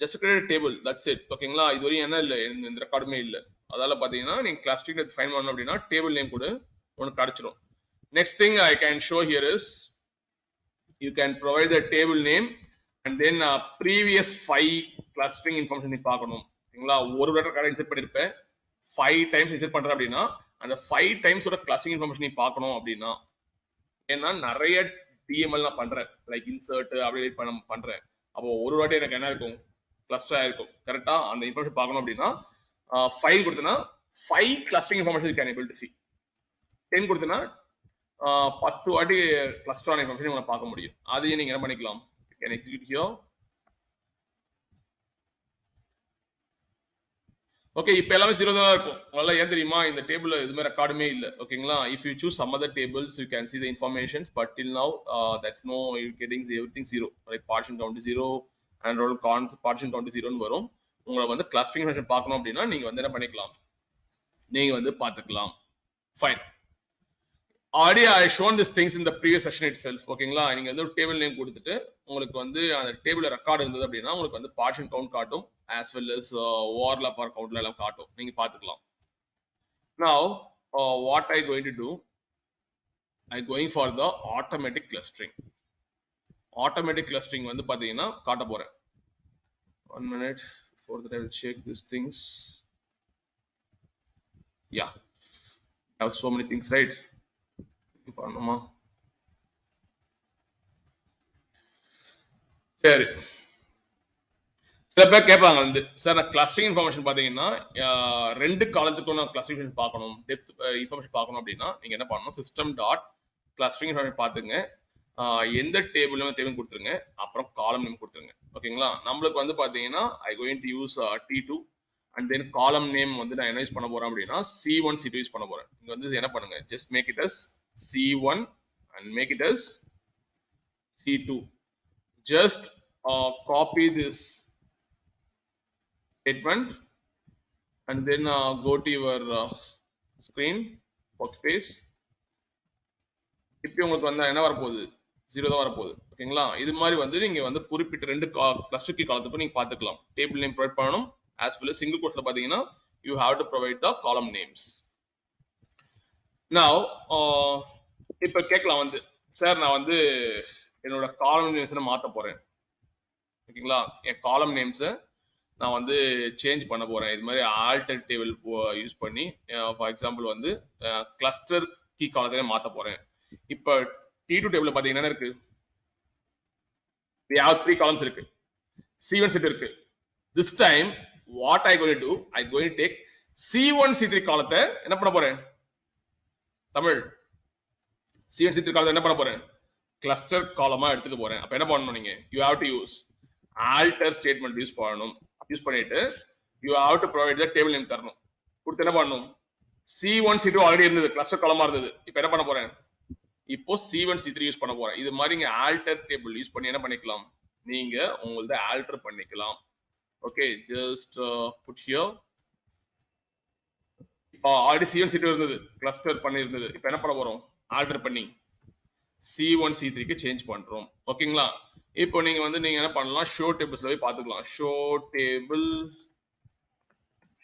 just create table, that's it. ஓகேங்களா? இது வரையும் என்ன இல்ல, இந்த ரெக்கார்டுமே இல்ல. அதால பாத்தீங்கன்னா நீங்க கிளஸ்டரிங் டெப்த் ஃபைண்ட் பண்ணணும் அப்படின்னா டேபிள் நேம் கூட உங்களுக்கு கிடைச்சிடும். Next thing I can show here is you can provide the table name and then previous 5 clustering information நீ பார்க்கணும். ஓகேங்களா? ஒரு ரெக்கார்ட் இன்சர்ட் பண்ணிருப்பேன், 5 டைம்ஸ் இன்சர்ட் பண்ற அப்படின்னா அந்த 5 டைம்ஸ் ஓட கிளஸ்டரிங் இன்ஃபர்மேஷன் நீ பார்க்கணும் அப்படின்னா, ஏன்னா நிறைய டிஎம்எல் நான் பண்றேன், லைக் இன்சர்ட் அப்படி பண்றேன். அப்போ ஒரு வாட்டி எனக்கு என்ன இருக்கும், கிளஸ்டர் ஆயிருக்கும். கரெக்டா? அந்த இன்ஃபர்மேஷன் பார்க்கணும் அப்படின்னா 5 கொடுத்தனா 5 clustering information can able to see. 10 கொடுத்தனா 10 வாட்டி கிளஸ்டர் இன்ஃபர்மேஷன் உங்களை பார்க்க முடியும். அதையும் நீங்க என்ன பண்ணிக்கலாம், கேன் எக்ஸிக்யூட் ஹியர். ஓகே, இப்போ எல்லாமே 0 தான் இருக்கும். அதனால ஏன் தெரியுமா? இந்த டேபிள்ல எதுவுமே ரெக்கார்டுமே இல்ல. ஓகேங்களா? If you choose some other tables you can see the information, but till now that's no, you getting everything 0, like partition count 0 and roll count partition count 0 ன்னு வரும். உங்களுக்கு வந்து கிளஸ்டரிங் இன்ஃபர்மேஷன் பார்க்கணும் அப்படின்னா நீங்க வந்து என்ன பண்ணிக்கலாம், நீங்க வந்து பார்த்துக்கலாம். Fine. Already I shown this things in the previous session it self. ஓகேங்களா? நீங்க வந்து ஒரு டேபிள் நேம் கொடுத்துட்டு உங்களுக்கு வந்து அந்த டேபிள்ல ரெக்கார்ட் இருந்தது அப்படின்னா உங்களுக்கு வந்து பார்ஷன் கவுண்ட் காட்டும், as well as ஓவர்லாப் ஆர் கவுண்ட்ல எல்லாம் காட்டும். நீங்க பாத்துக்கலாம். Now what I going to do, I going for the automatic clustering. Automatic clustering வந்து பாத்தீங்கன்னா காட்ட போறேன். 1 minute, before that I will check these things. Yeah, I have so many things, right? பண்ணுமா? சரி, சில பேர் கேட்பாங்க வந்து, சார் நான் கிளஸ்டரிங் இன்ஃபர்மேஷன் பாத்தீங்கன்னா 2 காலத்துக்கும் நான் கிளஸ்டரிங் பார்க்கணும், டெப்த் இன்ஃபர்மேஷன் பார்க்கணும் அப்படின்னா நீங்க என்ன பண்ணணும், சிஸ்டம் டாட் கிளஸ்டரிங் இன்ஃபர்மேஷன் பாத்துங்க, எந்த டேபிள் டேபிள் கொடுத்துருங்க, அப்புறம் காலம் நேம் கொடுத்துருங்க. ஓகேங்களா? நம்மளுக்கு வந்து பாத்தீங்கன்னா ஐ going to use T2 and then காலம் நேம் வந்து நான் என்ன யூஸ் பண்ண போறேன் அப்படின்னா C1 C2 யூஸ் பண்ண போறேன். இங்க வந்து என்ன பண்ணுங்க, just make it as C1 and make it as C2. Just copy this statement and then go to your screen workspace. இப்போ உங்களுக்கு வந்து என்ன வரப்போகுது, 0 தான் வரப்போகுது. ஓகேங்களா? இது மாதிரி வந்து நீங்க வந்து குறிப்பிட்ட 2 கிளஸ்டர் கீ காலத்துக்கு நீங்க பார்த்துக்கலாம். டேபிள் நேம் ப்ரொவைட் பண்ணணும், as well as சிங்கிள் கோட்ஸ்ல பாத்தீங்கன்னா you have to provide the column names. Now இப்போ கேட்கலாம் வந்து, சார் நான் வந்து என்னோட காலம் நேம்ஸ் மாத்த போறேன். ஓகேங்களா? என் காலம் நேம்ஸ் நான் வந்து சேஞ்ச் பண்ண போறேன். இது மாதிரி ஆல்டர் டேபிள் யூஸ் பண்ணி ஃபார் எக்ஸாம்பிள் வந்து கிளஸ்டர் கீ காலத்திலே மாத்த போறேன். இப்போ T2 டேபிள்ல பாத்தீங்கன்னா இருக்கு, we have 3 columns இருக்கு, C1 C2 இருக்கு. This time what I going to do, I going to take C1 C3 காலத்தை என்ன பண்ண போறேன், தமிழ் C1 C3 காலத்தை என்ன பண்ண போறேன், கிளஸ்டர் காலமா எடுத்துக்க போறேன். அப்ப என்ன பண்ணணும், நீங்க you have to use alter statement use பண்ணணும். யூஸ் பண்ணிட்டு you have to provide the table name தரணும். கொடுத்து என்ன பண்ணணும், C1 C2 ஆல்ரெடி இருந்தது, கிளஸ்டர் காலமா இருந்தது. இப்போ என்ன பண்ண போறேன், இப்போ C1 C3 யூஸ் பண்ண போறேன். இது மாதிரி நீங்க alter table யூஸ் பண்ணி என்ன பண்ணிக்கலாம், நீங்க உங்களது alter பண்ணிக்கலாம். Okay, just put here already C1 C2 இருந்தது கிளஸ்டர் பண்ணி இருந்தது இப்போ என்ன பண்ண போறோம் ஆல்டர் பண்ணி C1 C3 க்கு சேஞ்ச் பண்றோம் ஓகேங்களா இப்போ நீங்க வந்து நீங்க என்ன பண்ணலாம் ஷோ டேபிள்ஸ்ல போய் பாத்துக்கலாம்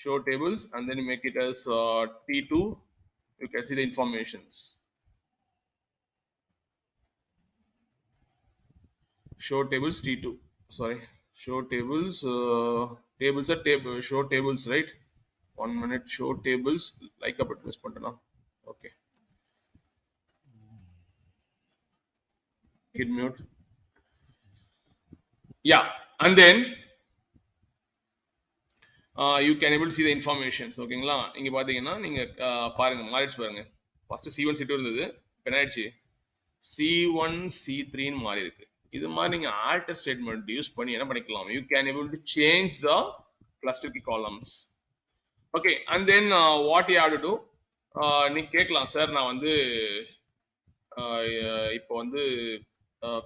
show tables and then you make it as T2 you can see the informations show tables T2 sorry show tables tables are table show tables right 1 minute show tables like a button miss pantana okay hit mute yeah and then you can able to see the informations ஓகேங்களா இங்க பாத்தீங்கன்னா நீங்க பாருங்க மாறிடுச்சு பாருங்க first C1 C2 இருந்தது இப்போ என்ன ஆயிடுச்சு C1 C3 ன்னு மாறி இருக்கு இது மாதிரி நீங்க ஆல்டர் ஸ்டேட்மென்ட் யூஸ் பண்ணி என்ன பண்ணிக்கலாம் you can able to change the cluster key columns okay and then what you have to do நீங்க கேட்கலாம் சார் நான் வந்து இப்போ வந்து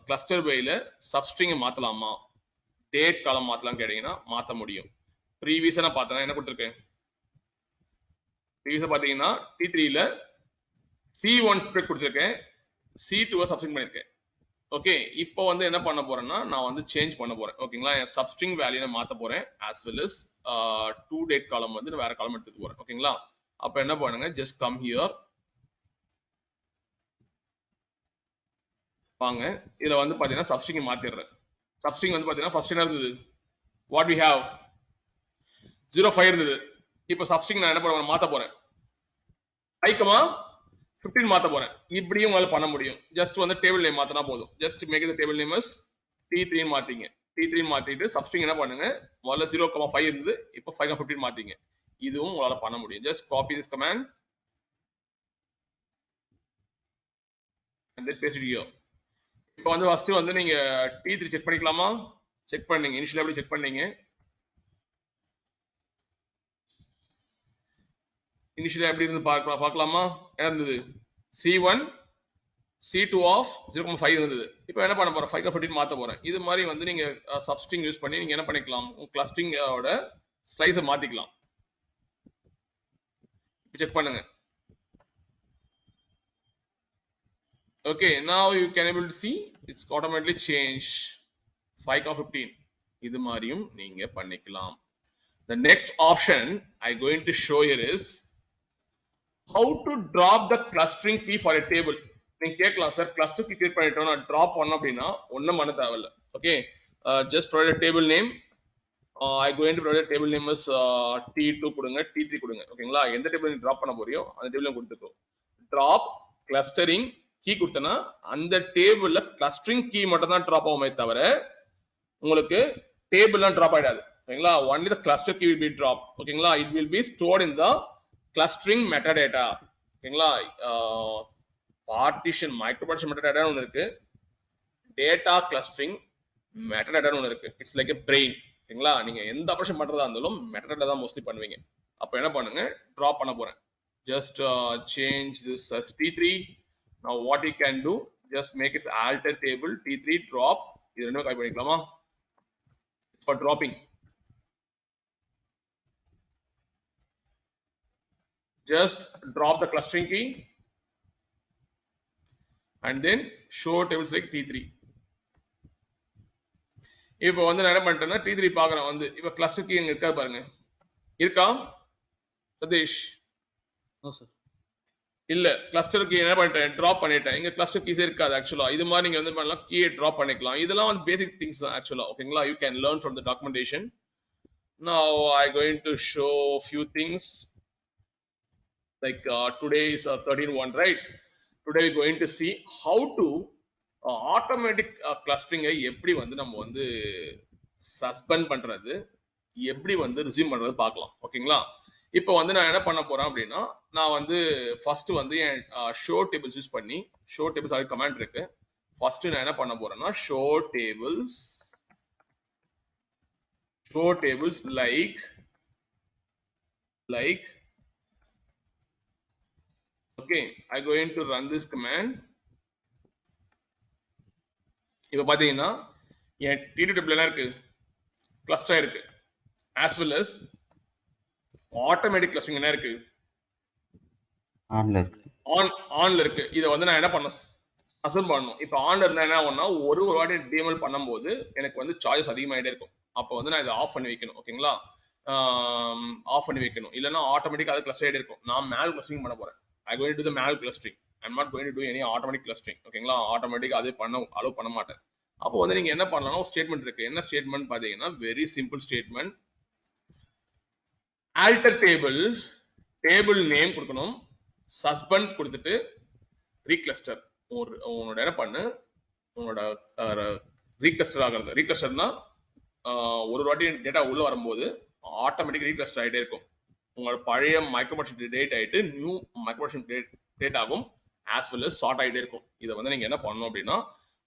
கிளஸ்டர் பைல சப்ஸ்ட்ரிங் மாத்தலாமா டேட் காலம் மாத்தலாம் கேட்டீங்கன்னா மாத்த முடியும் ப்ரீவியஸா நான் பார்த்தேன் என்ன கொடுத்திருக்கேன் ப்ரீவியஸா பாத்தீங்கன்னா T3 ல C1 ஸ்ப்ரெட் கொடுத்திருக்கேன் C2 சப்ஸ்ட்ரிங் பண்ணிருக்கேன் ஓகே இப்போ வந்து என்ன பண்ண போறேன்னா நான் வந்து சேஞ்ச் பண்ண போறேன் ஓகேங்களா என் சப்ஸ்ட்ரிங் வேல்யூ நான் மாத்த போறேன் as well as to date காலம் வந்து வேற காலம் எடுத்துக்க போறேன் ஓகேங்களா அப்ப என்ன பண்ணுங்க just come here வாங்க இதுல வந்து பாத்தீங்கன்னா சப்ஸ்ட்ரிங் மாத்திடுறேன் சப்ஸ்ட்ரிங் வந்து பாத்தீங்கன்னா ஃபர்ஸ்ட் என்ன இருந்தது what we have 05 இருந்தது இப்போ சப்ஸ்ட்ரிங் நான் என்ன பண்ண மாத்த போறேன் 5,15 மாத்த போறேன் இப்படியும் உங்களால பண்ண முடியும் ஜஸ்ட் வந்து டேபிள் நேம் மாத்தினா போதும் just make the table name as T3 மாத்திங்க T3 மாத்திட்டு சப்ஸ்ட்ரிங் என்ன பண்ணுங்க முதல்ல 0,5 இருந்தது இப்போ 5,15 மாத்திங்க இதுவும் உங்களால பண்ண முடியும் just copy this command and then paste it here இப்போ வந்து ஃபர்ஸ்ட் வந்து நீங்க T3 செக் பண்ணிக்கலாமா செக் பண்ணீங்க இனிஷியலா எப்படி செக் பண்ணீங்க இனிஷியலா எப்படி இருந்து பார்க்கலாமா என்ன இருந்தது C1 C2 of 0,5 இருந்தது இப்போ என்ன பண்ண போறேன் 5,15 மாத்த போறேன் இது மாதிரி வந்து நீங்க சப்ஸ்ட்ரிங் யூஸ் பண்ணி நீங்க என்ன பண்ணிக்கலாம் கிளஸ்டரிங்கோட ஸ்லைஸை மாத்திக்கலாம் செக் பண்ணுங்க okay now you can able to see it's automatically change 5,15 இது மாதிரியும் நீங்க பண்ணிக்கலாம் the next option I going to show here is how to drop the clustering key for a table நீங்க கேட்கலாம் சார் கிளஸ்டர் கீ கிரியேட் பண்ணிட்டோம் நான் drop பண்ணோம் அப்படின்னா ஒண்ணும் பண்ண தேவையில்ல okay just provide a table name I going to provide a table name as T2 கொடுங்க T3 கொடுங்க ஓகேங்களா எந்த டேபிள் நீ டிராப் பண்ண போறியோ அந்த டேபிள் கொடுத்துக்கோ drop clustering கீ கொடுத்தனா அந்த டேபிள்ல கிளஸ்டரிங் கீ மட்டும் தான் டிராப் ஆகுமே தவிர உங்களுக்கு டேபிள்லாம் டிராப் ஆயிடாது ஓகேங்களா only the cluster key will be dropped ஓகேங்களா it will be stored in the clustering metadata ஓகேங்களா பார்ட்டிஷன் மைக்ரோ பார்ட்டிஷன் metadata ஒன்னு இருக்கு டேட்டா கிளஸ்டரிங் metadata ஒன்னு இருக்கு இட்ஸ் லைக் a brain ஓகேங்களா நீங்க எந்த ஆபரேஷன் பண்றதா இருந்தாலும் metadata தான் மோஸ்ட்லி பண்ணுவீங்க அப்ப என்ன பண்ணுங்க டிராப் பண்ண போறேன் just change this as T3 now what you can do just make it alter table T3 drop இது ரெண்டும் காப்பி பண்ணிக்கலாமா for dropping just drop the clustering key and then show tables like T3 இப்போ வந்து நான் என்ன பண்ணிட்டேன்னா T3 பார்க்கறேன் வந்து இப்போ cluster key எங்க இருக்கா பாருங்க இருக்கா சதீஷ் நோ சார் இல்ல cluster key என்ன பண்ணிட்டேன் டிராப் பண்ணிட்டேன் இங்க cluster keys இருக்காது ஆக்சுவலா இது மாதிரி நீங்க வந்து பண்ணலாம் key டிராப் பண்ணிக்கலாம் இதெல்லாம் வந்து பேசிக் திங்ஸ் ஆக்சுவலா ஓகேங்களா you can learn from the documentation now I going to show few things like today is 13/1 right today we going to see how to automatic clustering எப்படி வந்து நம்ம வந்து சஸ்பெண்ட் பண்றது எப்படி வந்து ரிசீவ் பண்றது பார்க்கலாம் ஓகேங்களா இப்போ வந்து நான் என்ன பண்ண போறேன் அப்படின்னா நான் வந்து ஃபர்ஸ்ட் வந்து ஷோ டேபிள்ஸ் யூஸ் பண்ணி ஷோ டேபிள்ஸ் ஆல்ரெடி கமாண்ட் இருக்கு ஃபர்ஸ்ட் நான் என்ன பண்ண போறேன்னா show tables like okay I going to run this command இப்போ பாத்தீங்கன்னா என் T2 டேபிள் என்ன இருக்கு கிளஸ்டர் இருக்கு as well as automatic clustering என்ன இருக்கு ஆன்ல இருக்கு. இதை வந்து நான் என்ன பண்ணணும், அசைன் பண்ணணும். இப்போ ஆன்ல இருந்தா என்ன ஆகும்னா ஒரு வாட்டி டிஎம்எல் பண்ணும்போது எனக்கு வந்து சாய்ஸ் அதிகமாகிட்டே இருக்கும். அப்போ வந்து நான் இதை ஆஃப் பண்ணி வைக்கணும். ஓகேங்களா, ஆஃப் பண்ணி வைக்கணும். இல்லைன்னா ஆட்டோமேட்டிக்காக அது கிளஸ்டர் ஆகிட்டே இருக்கும். நான் மேல் கிளஸ்டரிங் பண்ண போறேன். ஐ கோயிங் டு தி மேல் clustering. I'm not going to do any automatic clustering. ஓகேங்களா, ஆட்டோமேட்டிக் அது அலோவ் பண்ண மாட்டேன். அப்போ வந்து நீங்க என்ன பண்ணலாம், ஸ்டேட்மெண்ட் இருக்கு. என்ன ஸ்டேட்மெண்ட் பாத்தீங்கன்னா very simple statement. Alter table name கொடுக்கணும், சஸ்பெண்ட் கொடுத்துட்டு ரீக்ளஸ்டர். உன்னோட என்ன பண்ணு, உன்னோட ரீக்ளஸ்டர் ஆகிறது. ரீக்ளஸ்டர்னா ஒரு வாட்டி டேட்டா உள்ள வரும்போது ஆட்டோமேட்டிக் ரீக்ளஸ்டர் ஆகிட்டே இருக்கும். உங்களோட பழைய மைக்ரோமோஷன் டேட் ஆகிட்டு நியூ மைக்ரோமோஷன் டேட் ஆகும், ஆஸ் வெல் அஸ் சார்ட் ஆகிட்டே இருக்கும். இதை வந்து நீங்க என்ன பண்ணணும் அப்படின்னா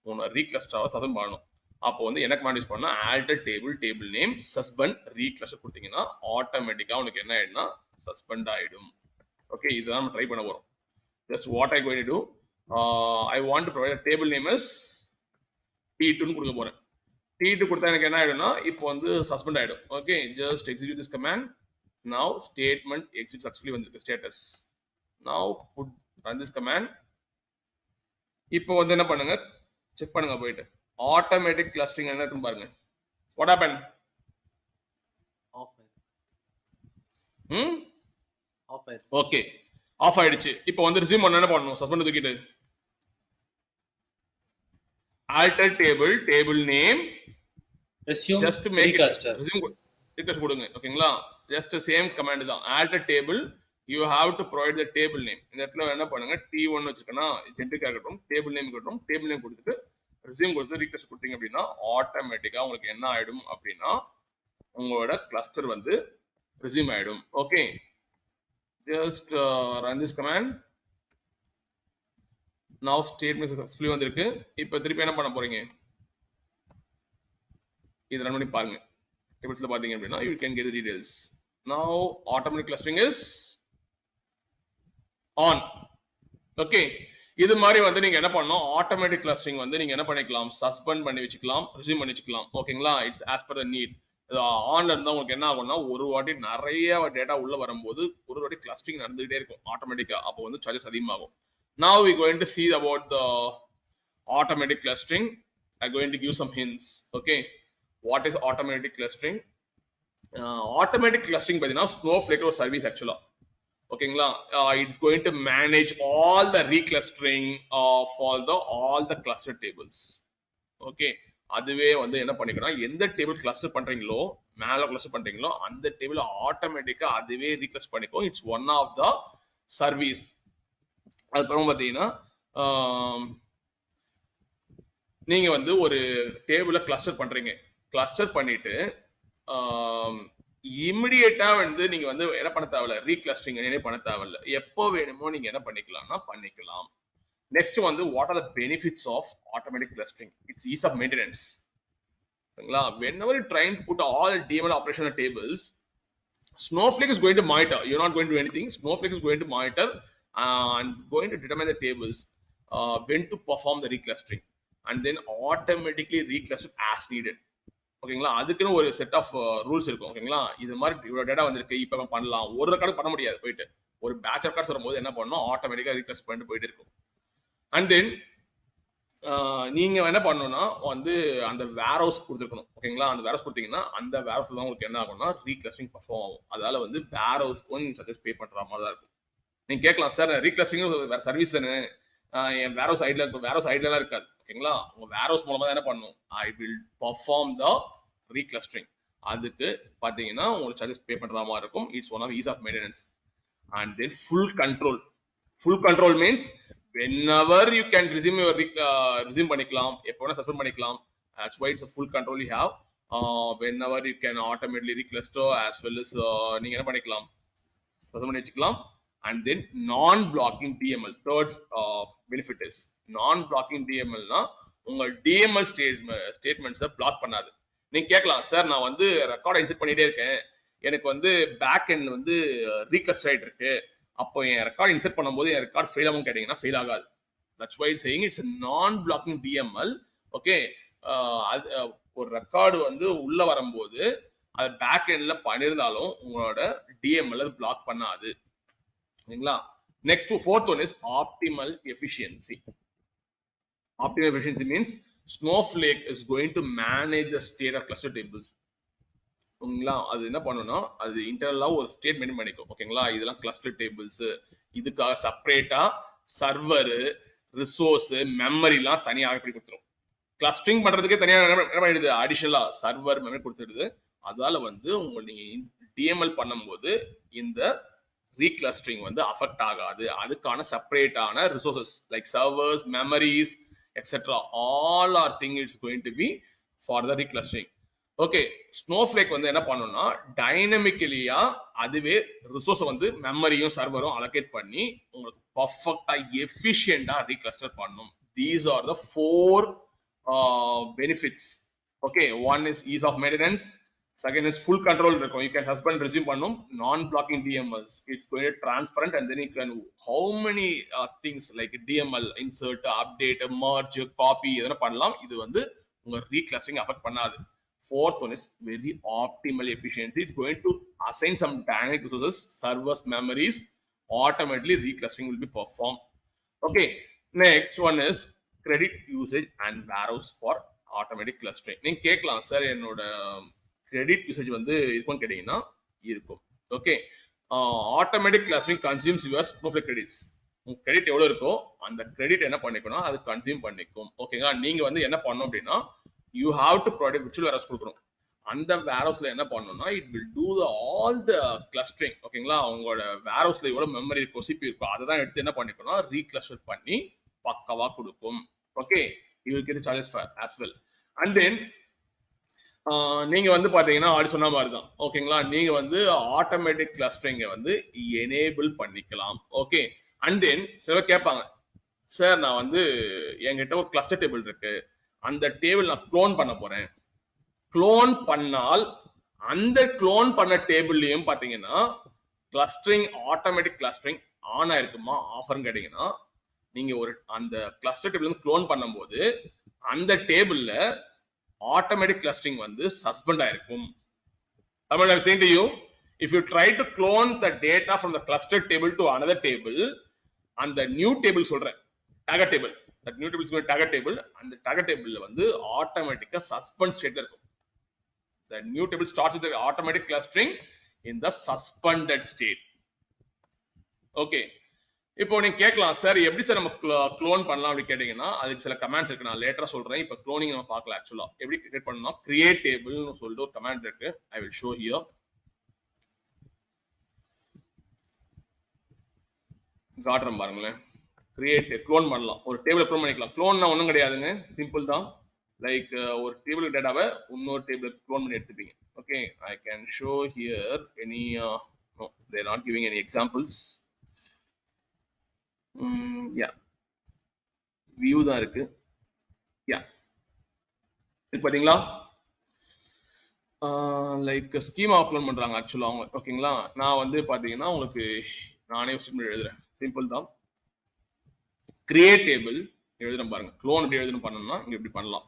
உன்னோட ரீக்ளஸ்டராக சஸ்பெண்ட் பண்ணணும். அப்போ வந்து எனக்கு மேனேஜ் பண்ணா ஆல்டர் டேபிள் நேம் சஸ்பெண்ட் ரீக்ளஸ்டர் கொடுத்தீங்கன்னா ஆட்டோமேட்டிக்கா உனக்கு என்ன ஆயிடும்னா சஸ்பெண்ட் ஆயிடும். ஓகே, இதுதான் நம்ம ட்ரை பண்ண போறோம். That's what I going to do. I want to provide a table name as T2 னு கொடுக்க போறேன். T2 கொடுத்தா எனக்கு என்ன ஆயிடும்னா இப்போ வந்து சஸ்பெண்ட் ஆயிடும். Okay, just execute this command. Now statement execute successfully வந்திருக்கு status. Now put run this command. இப்போ வந்து என்ன பண்ணுங்க, செக் பண்ணுங்க போயிட்டு ஆட்டோமேட்டிக் கிளஸ்டரிங் என்ன இருக்குன்னு பாருங்க. What happened? ஓகே, ஆஃப் ஆயிடுச்சு. இப்போ வந்து ரிசீவ் பண்ண என்ன பண்ணணும், சஸ்பெண்ட் தூக்கிட்டு alter table name resume just make recluster. it resume request கொடுங்க. ஓகேங்களா, just same command தான். alter table you have to provide the table name. இந்த இடத்துல என்ன பண்ணுங்க, T1 வச்சுக்கனா ஜெனரிக் ஆகட்டும், டேபிள் நேம் இருக்கட்டும், டேபிள் நேம் கொடுத்துட்டு resume கொடுத்து request கொடுத்தீங்க அப்படின்னா ஆட்டோமேட்டிக்கா உங்களுக்கு என்ன ஆயிடும் அப்படின்னா உங்களோட கிளஸ்டர் வந்து resume ஆயிடும். Okay, just run this command. now statement successfully வந்திருக்கு. இப்போ திருப்பி என்ன பண்ண போறீங்க, இது ரன் பண்ணி பாருங்க. டேபிள்ஸ்ல பாத்தீங்க அப்படின்னா you can get the details. now automatic clustering is on. Okay, இது மாதிரி வந்து நீங்க என்ன பண்ணணும், ஆட்டோமேட்டிக் கிளஸ்டரிங் வந்து நீங்க என்ன பண்ணிக்கலாம், சஸ்பெண்ட் பண்ணி வச்சுக்கலாம், ரிசீவ் பண்ணி வச்சுக்கலாம். ஓகேங்களா, it's as per the need. ஆன்ல இருந்தா உங்களுக்கு என்ன ஆகும்னா ஒரு வாட்டி நிறைய டேட்டா உள்ள வரும்போது ஒரு வாட்டி கிளஸ்டரிங் நடந்துகிட்டே இருக்கும் ஆட்டோமேட்டிக்கா. அப்போ வந்து சார்ஜஸ் அதிகமாகும். now we going to see about the automatic clustering. I'm going to give some hints. Okay, what is automatic clustering? Automatic clustering பாத்தீங்கன்னா Snowflake ஒரு சர்வீஸ் ஆக்சுவலா. ஓகேங்களா, it's going to manage all the reclustering of all the cluster tables. Okay, அதுவே வந்து என்ன பண்ணிக்கணும், எந்த table cluster பண்றீங்களோ மேல கிளஸ்டர் பண்றீங்களோ அந்த டேபிள் ஆட்டோமேட்டிக்கா அதுவே ரீக்ளஸ்டர் பண்ணிக்கும். It's one of the service. அதுக்கப்புறம் பாத்தீங்கன்னா நீங்க வந்து ஒரு டேபிள கிளஸ்டர் பண்றீங்க, கிளஸ்டர் பண்ணிட்டு இமிடியேட்டா வந்து நீங்க வந்து என்ன பண்ண தேவையில்ல, ரீக்ளஸ்டரிங் என்ன பண்ண தேவையில்ல, எப்போ வேணுமோ நீங்க என்ன பண்ணிக்கலாம்னா பண்ணிக்கலாம். நெக்ஸ்ட் வந்து what are the benefits of automatic clustering? It's ease of maintenance. ஓகேங்களா, whenever you try to put all DML operational tables, Snowflake is going to monitor. You're not going to do anything. Snowflake is going to monitor and going to determine the tables when to perform the reclustering and then automatically recluster as needed. ஓகேங்களா, அதுக்குன்னு ஒரு set of rules இருக்கும். ஓகேங்களா, இது மாதிரி இவ்வளவு data வந்திருக்கு இப்போ பண்ணலாம், ஒரு ரெக்கார்டு பண்ண முடியாது. போயிட்டு ஒரு பேட்ச் ரெக்கார்ட்ஸ் வரும்போது என்ன பண்ணணும், ஆட்டோமேட்டிக்கா ரீக்ளஸ்ட் பண்ணிட்டு போயிட்டு இருக்கும். அண்ட் தென் நீங்க என்ன பண்ணணும்னா வந்து அந்த வேர் ஹவுஸ் கொடுத்துருக்கணும். ஓகேங்களா, அந்த வேர் ஹவுஸ் கொடுத்தீங்கன்னா அந்த வேர் ஹவுஸ் தான் உங்களுக்கு என்ன ஆகும்னா ரீக்ளஸ்டரிங் பர்ஃபார்ம் ஆகும். அதால வந்து வேர் ஹவுஸ்க்கும் நீங்க சர்வீஸ் பே பண்ற மாதிரி தான் இருக்கும். நீங்க கேட்கலாம், சார் ரீக்ளஸ்டரிங் வேற சர்வீஸ் தானே, என் வேர் ஹவுஸ் ஐடியா இருக்கும், வேர் ஹவுஸ் ஐடியாலாம் இருக்காது. ஓகேங்களா, உங்க வேர் ஹவுஸ் மூலமா தான் என்ன பண்ணணும், ஐ வில் பர்ஃபார்ம் த ரீக்ளஸ்டரிங். அதுக்கு பாத்தீங்கன்னா உங்களுக்கு சார்ஜஸ் பே பண்ற மாதிரி இருக்கும். It's one of ease of maintenance. And then full control. Full control means whenever you can resume your resume பண்ணிக்கலாம், எப்போ வேணா சஸ்பெண்ட் பண்ணிக்கலாம். That's why it's a full control you have. Whenever you can automatically recluster as well as நீங்க என்ன பண்ணிக்கலாம், suspend பண்ணி வச்சுக்கலாம். And then non blocking DML. third benefit is non blocking DML னா உங்க DML ஸ்டேட்மெண்ட்ஸை பிளாக் பண்ணாது. நீங்க கேட்கலாம், சார் நான் வந்து ரெக்கார்டை இன்செர்ட் பண்ணிட்டே இருக்கேன், எனக்கு வந்து பேக் எண்ட் வந்து ரீக்ளஸ்டர் ஆயிட்டு இருக்கு, அப்போ என் ரெக்கார்ட் இன்செர்ட் பண்ணும்போது என் ரெக்கார்ட் ஃபெயில் ஆகும் கேட்டீங்கன்னா ஃபெயில் ஆகாது. தட்ஸ் வை சேயிங் இட்ஸ் நான் பிளாக்கிங் DML. ஓகே, ஒரு ரெக்கார்டு வந்து உள்ள வரும்போது அது பேக் எண்ட்ல பண்ணிருந்தாலும் உங்களோட DML அது பிளாக் பண்ணாது. ஓகேங்களா, Next to fourth one is optimal efficiency. Optimal efficiency means Snowflake is going to manage the state of cluster tables. ஓகேங்களா அது என்ன பண்ணணும்னா அது இன்டர்னலா ஒரு ஸ்டேட் மெயின்டைன் பண்ணிக்கும் ஓகேங்களா இதெல்லாம் கிளஸ்டர் டேபிள்ஸ் இதுக்காக செப்பரேட்டா சர்வர் ரிசோர்ஸ் மெமரி எல்லாம் தனியா ஆகப்படி கொடுத்துரும் கிளஸ்டரிங் பண்றதுக்கே தனியா என்ன பண்ணிடுது அடிஷனலா சர்வர் மெமரி கொடுத்துடுது அதால வந்து உங்களுக்கு நீங்க டிஎம்எல் பண்ணும்போது இந்த reclustering வந்து அஃபெக்ட் ஆகாது அதுக்கான செப்பரேட்டான resources like servers memories etcetera all are thing it's going to be for the reclustering. Okay Snowflake வந்து என்ன பண்ணணும்னா டைனமிக்கலியா அதுவே ரிசோர்ஸ் வந்து மெமரியும் சர்வரும் அலோகேட் பண்ணி உங்களுக்கு பர்ஃபெக்ட்டா எஃபிஷியண்டா recluster பண்ணணும். These are the four benefits. Okay, one is ease of maintenance. Second is full control. You can husband resume pannum non-blocking DMLs. It's going to transparent and then you can how many things like DML insert, update, merge, copy இதெல்லாம் பண்ணலாம். இது வந்து உங்க reclustering affect பண்ணாது. Fourth one is very optimal efficiency. It's going to assign some dynamic resources, servers, memories. Automatically reclustering will be performed. Okay, next one is credit usage and warehouse for automatic clustering. நீங்க கேட்கலாம் sir என்னோட credit usage வந்து இருக்கும்னு கேட்டீங்கன்னா இருக்கும். Okay automatic clustering consumes your Snowflake credits. உங்க credit எவ்வளவு இருக்கோ அந்த கிரெடிட் என்ன பண்ணிக்கணும் அது கன்சியூம் பண்ணிக்கும். ஓகேங்களா நீங்க வந்து என்ன பண்ணணும் அப்படின்னா you have to provide virtual warehouse கொடுக்கணும். அந்த வேர்ஹவுஸ்ல என்ன பண்ணணும்னா it will do all the clustering. ஓகேங்களா உங்களோட வேர்ஹவுஸ்ல எவ்வளவு மெமரி இருக்கோ சிபி இருக்கோ அதை தான் எடுத்து என்ன பண்ணிக்கணும் ரீக்ளஸ்டர் பண்ணி பக்கவா கொடுக்கும். Okay you will get charges for as well. And then நீங்க வந்து பாத்தீங்கன்னா ஆல்ரெடி சொன்ன மாதிரி தான் ஓகேங்களா நீங்க வந்து ஆட்டோமேட்டிக் கிளஸ்டரிங்கை வந்து எனேபிள் பண்ணிக்கலாம். ஓகே அண்ட் தென் சில கேட்பாங்க சார் நான் வந்து என்கிட்ட ஒரு கிளஸ்டர் டேபிள் இருக்கு அந்த டேபிள் நான் க்ளோன் பண்ண போறேன். க்ளோன் பண்ணால் அந்த க்ளோன் பண்ண டேபிள்லயும் பாத்தீங்கன்னா கிளஸ்டரிங் ஆட்டோமேட்டிக் கிளஸ்டரிங் ஆன் ஆயிருக்குமா ஆஃபர்னு கேட்டீங்கன்னா நீங்க ஒரு அந்த கிளஸ்டர் டேபிள் வந்து க்ளோன் பண்ணும்போது அந்த டேபிள்ல automatic clustering வந்து suspend ஆயிருக்கும். I'm saying to you, if you try to clone the data from the cluster table to another table, and the new table சொல்றேன் target table, that new table is going to target table, and the target table வந்து automatically suspend state இருக்கும். The new table starts with the automatic clustering in the suspended state. Okay. இப்போ நீங்க கேட்கலாம் sir எப்படி sir நம்ம clone பண்ணலாம் அப்படி கேட்டீங்கன்னா அதுக்கு சில கமாண்ட்ஸ் இருக்கு நான் லேட்டரா சொல்றேன். இப்போ க்ளோனிங் நம்ம பார்க்கலாம். ஆக்சுவலா எப்படி கிரியேட் பண்ணணும்னா கிரியேட் டேபிள்னு சொல்லிட்டு ஒரு கமாண்ட் இருக்கு. ஐ வில் ஷோ ஹியர். காட்டுறேன் பாருங்களேன். கிரியேட் க்ளோன் பண்ணலாம் ஒரு டேபிள் க்ளோன் பண்ணிக்கலாம். க்ளோன்னா ஒன்றும் கிடையாதுங்க சிம்பிள் தான். லைக் ஒரு டேபிள் டேட்டாவை இன்னொரு டேபிள் க்ளோன் பண்ணி எடுத்துப்பீங்க. Okay I can show here any no they are not giving any examples. View தான் இருக்கு. இது பாத்தீங்களா லைக் ஸ்கீமா க்ளோன் பண்றாங்க ஆக்சுவலா அவங்க. ஓகேங்களா நான் வந்து பாத்தீங்கன்னா உங்களுக்கு நானே எழுதுறேன். சிம்பிள் தான். கிரியேட் டேபிள் எழுதுறேன் பாருங்க. க்ளோன் எப்படி எழுதணும் பண்ணணும்னா இங்க எப்படி பண்ணலாம்.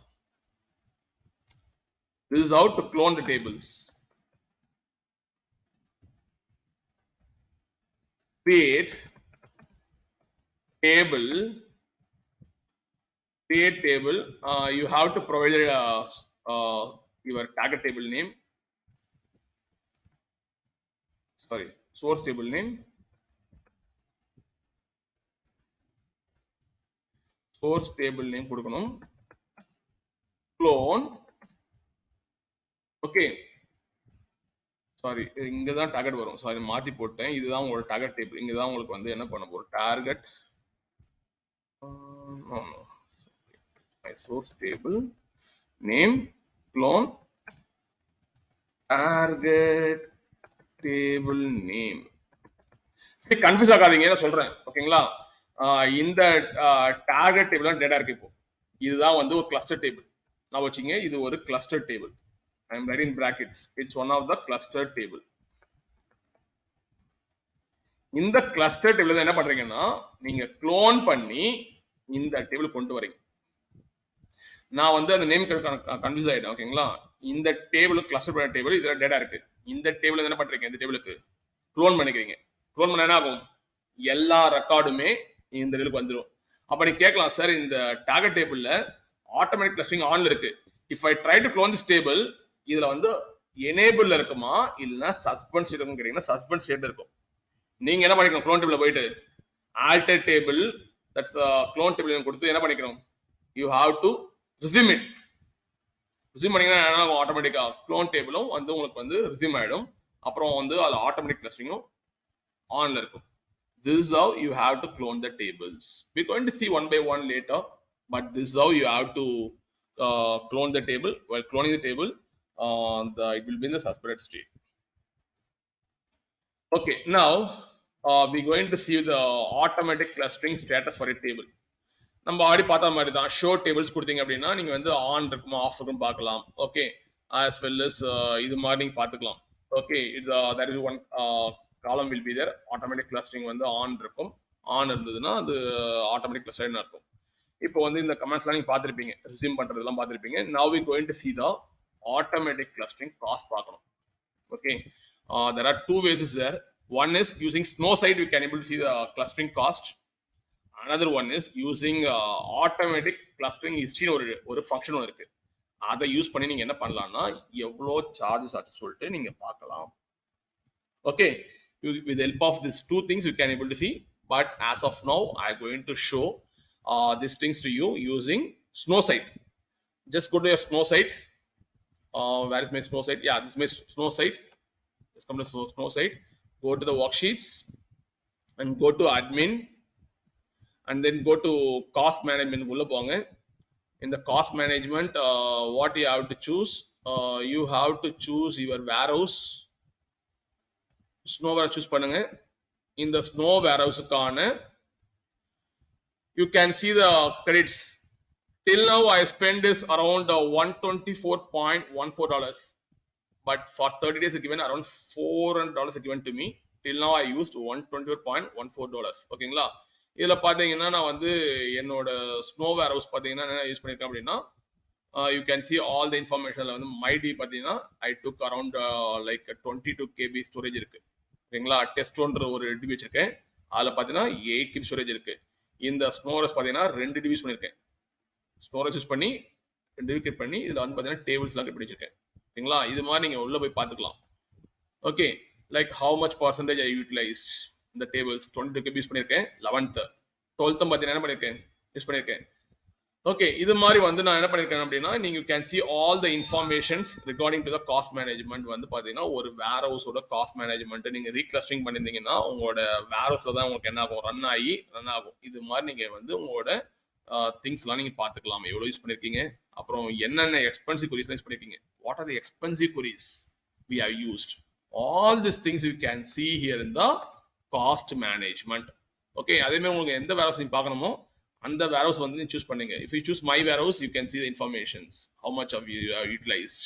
This is how to clone the tables. Create table. Create table. You have to provide your target table name. Sorry, source table name. Source table name கொடுக்கணும். Clone. Okay. சாரி இங்க தான் டார்கெட் வரும். சாரி மாத்தி போட்டேன். இதுதான் உங்களோட target table. இங்க தான் உங்களுக்கு வந்து என்ன பண்ண போறோம் target my source table name clone target table name. சரி கன்ஃபியூஸ் ஆகாதீங்க நான் சொல்றேன். ஓகேங்களா இந்த டார்கெட் டேபிள் டேட்டா இருக்கு. இப்போ இதுதான் வந்து ஒரு கிளஸ்டர் டேபிள். நான் வச்சுங்க இது ஒரு cluster table. I am writing in brackets. It's one of the cluster table. இந்த cluster table என்ன பண்றீங்கன்னா நீங்க க்ளோன் பண்ணி இந்த டேபிள் கொண்டு வரீங்க. நான் வந்து அந்த நேம் கன்ஃபியூஸ் ஆயிட்டேன். ஓகேங்களா இந்த டேபிள் கிளஸ்டர் பண்ண டேபிள் இதுல டேட்டா இருக்கு. இந்த டேபிள் என்ன பண்றீங்க இந்த டேபிளுக்கு க்ளோன் பண்ணிக்கிறீங்க. க்ளோன் பண்ண என்ன ஆகும் எல்லா ரெக்கார்டுமே இந்த டேபிளுக்கு வந்துடும். அப்ப நீ கேட்கலாம் சார் இந்த டார்கெட் டேபிள்ல ஆட்டோமேட்டிக் கிளஸ்டரிங் ஆன்ல இருக்கு. If I try to clone this table இதுல வந்து எனேபிள்ல இருக்குமா இல்லைன்னா சஸ்பெண்ட் ஸ்டேட் இருக்குன்னு கேட்டீங்கன்னா சஸ்பெண்ட் ஸ்டேட் இருக்கும். நீங்க என்ன பண்ணிக்கணும், க்ளோன் டேபிள்ல போயிட்டு alter table that's clone table கொடுத்து என்ன பண்ணிக்கணும், யூ ஹாவ் டு ரிசீம் இட். ரிசீம் பண்ணீங்கன்னா ஆட்டோமேட்டிக்கா க்ளோன் டேபிளும் வந்து உங்களுக்கு வந்து ரிசீம் ஆயிடும். அப்புறம் வந்து அது ஆட்டோமேட்டிக் கிளஸ்டரிங்கும் ஆன்ல இருக்கும். This is how you have to clone the tables. We're going to see one by one later, but this is how you have to clone the table. While cloning the table, it will be in the suspended state. Okay, now we're going to see the automatic clustering status for a table. நம்ம ஆடி பார்த்த மாதிரி தான் show tables கொடுத்தீங்க அப்படின்னா நீங்க வந்து on இருக்குமா of இருக்கும் பார்க்கலாம். ஓகே, ஆஸ் வெல் அஸ் இது மாதிரி நீங்க பார்த்துக்கலாம். ஓகே, இது that is one column will be there. Automatic clustering வந்து ஆன் இருக்கும். ஆன் இருந்ததுன்னா அது ஆட்டோமேட்டிக் கிளஸ்டரிங் இருக்கும். இப்போ வந்து இந்த கமெண்ட்ஸ்லாம் நீங்க பார்த்துருப்பீங்க, ரிசீவ் பண்றதெல்லாம் பார்த்துருப்பீங்க. Now we going to see the automatic clustering cost பார்க்கணும். Okay, there are two ways is there. One is using Snowsight we can able to see the clustering cost. Another one is using automatic clustering history ஒரு function ஒன்று இருக்கு. அதை use பண்ணி நீங்க என்ன பண்ணலாம்னா எவ்வளோ சார்ஜஸ் ஆச்சு சொல்லிட்டு நீங்க பார்க்கலாம். Okay, with the help of these two things you can able to see, but as of now I am going to show these things to you using Snowsight. Just go to your Snowsight. Where is my Snowsight? Yeah, this is my Snowsight. Let's come to Snowsight. Go to the worksheets and go to admin and then go to cost management உள்ள போங்க. In the cost management what you have to choose, you have to choose your warehouse. Snow warehouse choose பண்ணுங்க. In the snow warehouse கான you can see the credits. Till now I spent this around $124.14, but for 30 days given around $400 given to me. Till now I used $124.14. ஓகேங்களா, இதுல பாத்தீங்கன்னா நான் வந்து என்னோட snow வேர் house பாத்தீங்கன்னா என்ன யூஸ் பண்ணிருக்கேன் அப்படின்னா you can see all the இன்ஃபர்மேஷன்ல வந்து மைடி பாத்தீங்கன்னா I took around like 22 KB storage இருக்கு. ஓகேங்களா, டெஸ்டோன்ற ஒரு டிபி வச்சிருக்கேன். அதுல பாத்தீங்கன்னா 8 KB ஸ்டோரேஜ் இருக்கு. இந்த ஸ்னோரஸ் பாத்தீங்கன்னா 2 டிபி யூஸ் பண்ணிருக்கேன். ஸ்டோரேஜ் யூஸ் பண்ணி 2 டிபி கிரியேட் பண்ணி இதுல வந்து பாத்தீங்கன்னா டேபிள்ஸ் எல்லாம் கிரியேட் பண்ணிருக்கேன். ஓகேங்களா, இது மாதிரி நீங்க உள்ள போய் பாத்துக்கலாம். Okay, like how much percentage I utilised இந்த டேபிள்ஸ் 22 KB யூஸ் பண்ணிருக்கேன். 11th 12th பாத்தீங்கன்னா என்ன பண்ணிருக்கேன், யூஸ் பண்ணிருக்கேன். ஓகே, இது மாதிரி வந்து நான் என்ன பண்ணிருக்கேன் அப்படின்னா நீங்க can see all the informations regarding to the cost management. வந்து பாத்தீங்கன்னா ஒரு வேர் ஹவுஸோட காஸ்ட் மேனேஜ்மெண்ட் நீங்க ரீக்ளஸ்டரிங் பண்ணிருந்தீங்கன்னா உங்களோட வேர் ஹவுஸ்ல தான் உங்களுக்கு என்ன ஆகும், ரன் ஆகும். இது மாதிரி நீங்க வந்து உங்களோட திங்ஸ் எல்லாம் நீங்க பாத்துக்கலாம், எவ்வளவு யூஸ் பண்ணிருக்கீங்க, அப்புறம் என்னென்ன எக்ஸ்பென்சிவ் குரீஸ் யூஸ் பண்ணிருக்கீங்க, what are the expensive queries we have used. All these things you can see here in the cost management. Okay, அதே மாதிரி உங்களுக்கு எந்த warehouse நீங்க பார்க்கணுமோ அந்த warehouse வந்து நீங்க சூஸ் பண்ணுங்க. If you choose my warehouse you can see the informations, how much of you have utilized.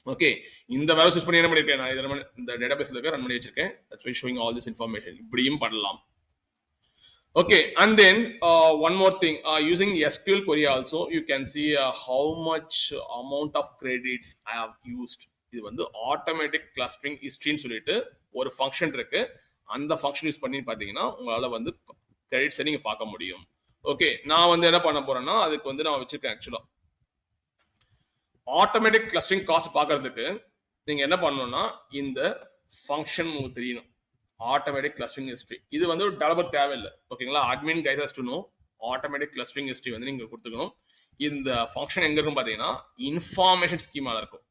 Okay, இந்த warehouse யூஸ் பண்ணி என்ன பண்ணிருக்கேன் நான் இந்த டேட்டாபேஸ்ல ரன் பண்ணி வச்சிருக்கேன். That's why showing all this information. இப்படியும் பண்ணலாம். Okay, and then one more thing, using SQL query also you can see how much amount of credits I have used. இது வந்து ஆட்டோமேட்டிக் கிளஸ்டரிங் ஹிஸ்டரின்னு சொல்லிட்டு ஒரு ஃபங்க்ஷன் இருக்கு. அந்த ஃபங்க்ஷன் யூஸ் பண்ணி பாத்தீங்கன்னா உங்களால வந்து கிரெடிட்ஸை நீங்க பார்க்க முடியும். ஓகே, நான் வந்து என்ன பண்ண போறேன்னா அதுக்கு வந்து நான் வச்சிருக்கேன். ஆக்சுவலா ஆட்டோமேட்டிக் கிளஸ்டரிங் காஸ்ட் பார்க்கறதுக்கு நீங்க என்ன பண்ணணும்னா இந்த ஃபங்க்ஷன் உங்களுக்கு தெரியணும், ஆட்டோமேட்டிக் கிளஸ்டரிங் ஹிஸ்டரி. இது வந்து ஒரு டெவலப்பர் தேவையில்லை. ஓகேங்களா, admin guys has to know automatic clustering history வந்து நீங்க கொடுத்துக்கணும். இந்த ஃபங்க்ஷன் எங்க இருக்கும் பாத்தீங்கன்னா இன்ஃபர்மேஷன் ஸ்கீமால இருக்கும்.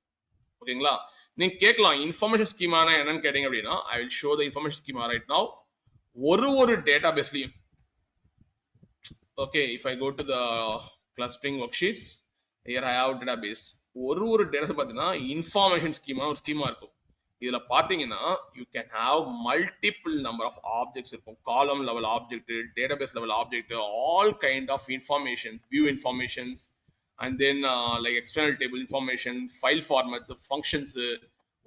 ஓகேங்களா, நீங்க கேட்கலாம் இன்ஃபர்மேஷன் ஸ்கீமானா என்னன்னு கேட்டீங்க அப்படின்னா I will show the information schema right now. ஒரு டேட்டாபேஸ்லயும் okay, if I go to the clustering worksheets here I have database. ஒரு டேட்டாபேஸ் பாத்தீங்கன்னா இன்ஃபர்மேஷன் ஸ்கீமா ஒரு ஸ்கீமா இருக்கும். இதுல பாத்தீங்கன்னா you can have multiple number of objects இருக்கும். Column level object, database level object, all kind of information, view informations, and then like external table information, file formats, functions.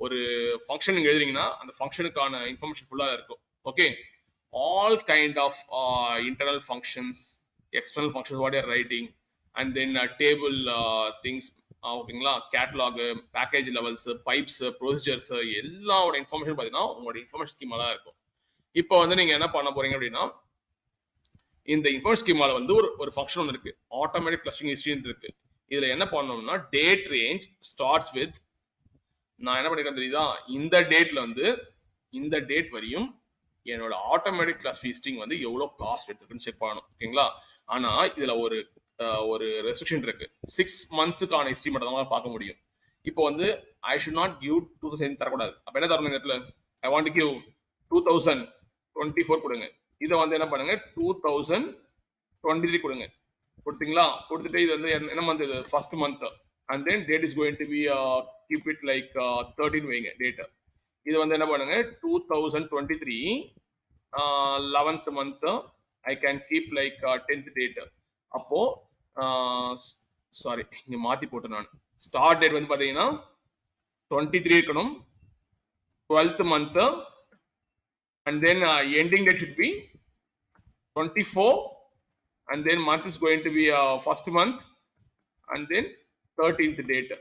ஒரு function நீங்க எழுதுறீங்கன்னா அந்த ஃபங்க்ஷனுக்கான information ஃபுல்லா இருக்கும். Okay, all kind of internal functions, external functions what you are writing, and then table things. ஓகேங்களா, catalogue, package levels, pipes, procedures எல்லாவோட information பாத்தீங்கன்னா உங்களோட information schema தான் இருக்கும். இப்போ வந்து நீங்க என்ன பண்ண போறீங்க அப்படின்னா இந்த இன்ஃபர்மேஷன் ஸ்கீமால வந்து ஒரு ஃபங்க்ஷன் ஒன்று இருக்கு, ஆட்டோமேட்டிக் கிளஸ்டரிங் ஹிஸ்டரி இருக்கு. இதுல என்ன பண்ணணும்னா டேட் ரேஞ்ச் ஸ்டார்ட்ஸ் வித், நான் என்ன பண்ணிருக்கேன் தெரியுதா, இந்த டேட்ல வந்து இந்த டேட் வரையும் என்னோட ஆட்டோமேட்டிக் கிளாஸ் ஹிஸ்டரிங் வந்து எவ்வளவு காஸ்ட் எடுத்துருக்குன்னு செக் பண்ணணும். ஓகேங்களா? ஆனா இதுல ஒரு ரெஸ்ட்ரிக்ஷன் இருக்கு. 6 மந்த்ஸுக்கான ஹிஸ்டரி மட்டும் தான் பார்க்க முடியும். இப்போ வந்து ஐ ஷுட் நாட் கிவ் 2000 தரக்கூடாது. அப்ப என்ன தரணும் இந்த இடத்துல, ஐ வாண்ட் டு கிவ் 2024 கொடுங்க. இதை வந்து என்ன பண்ணுங்க 2023 கொடுங்க. கொடுத்தீங்களா? கொடுத்துட்டு இது வந்து என்ன மந்த், இது first month, and then date is going to be keep it like 13 வைங்க டேட். இது வந்து என்ன பண்ணுங்க 2023 11th month I can keep like 10th date. அப்போ சாரி இங்க மாத்தி போட்டேன் நான். ஸ்டார்ட் டேட் வந்து பாத்தீங்கன்னா 23 இருக்கணும், 12th month, and then ending date should be 24, and then month is going to be first month, and then 13th date.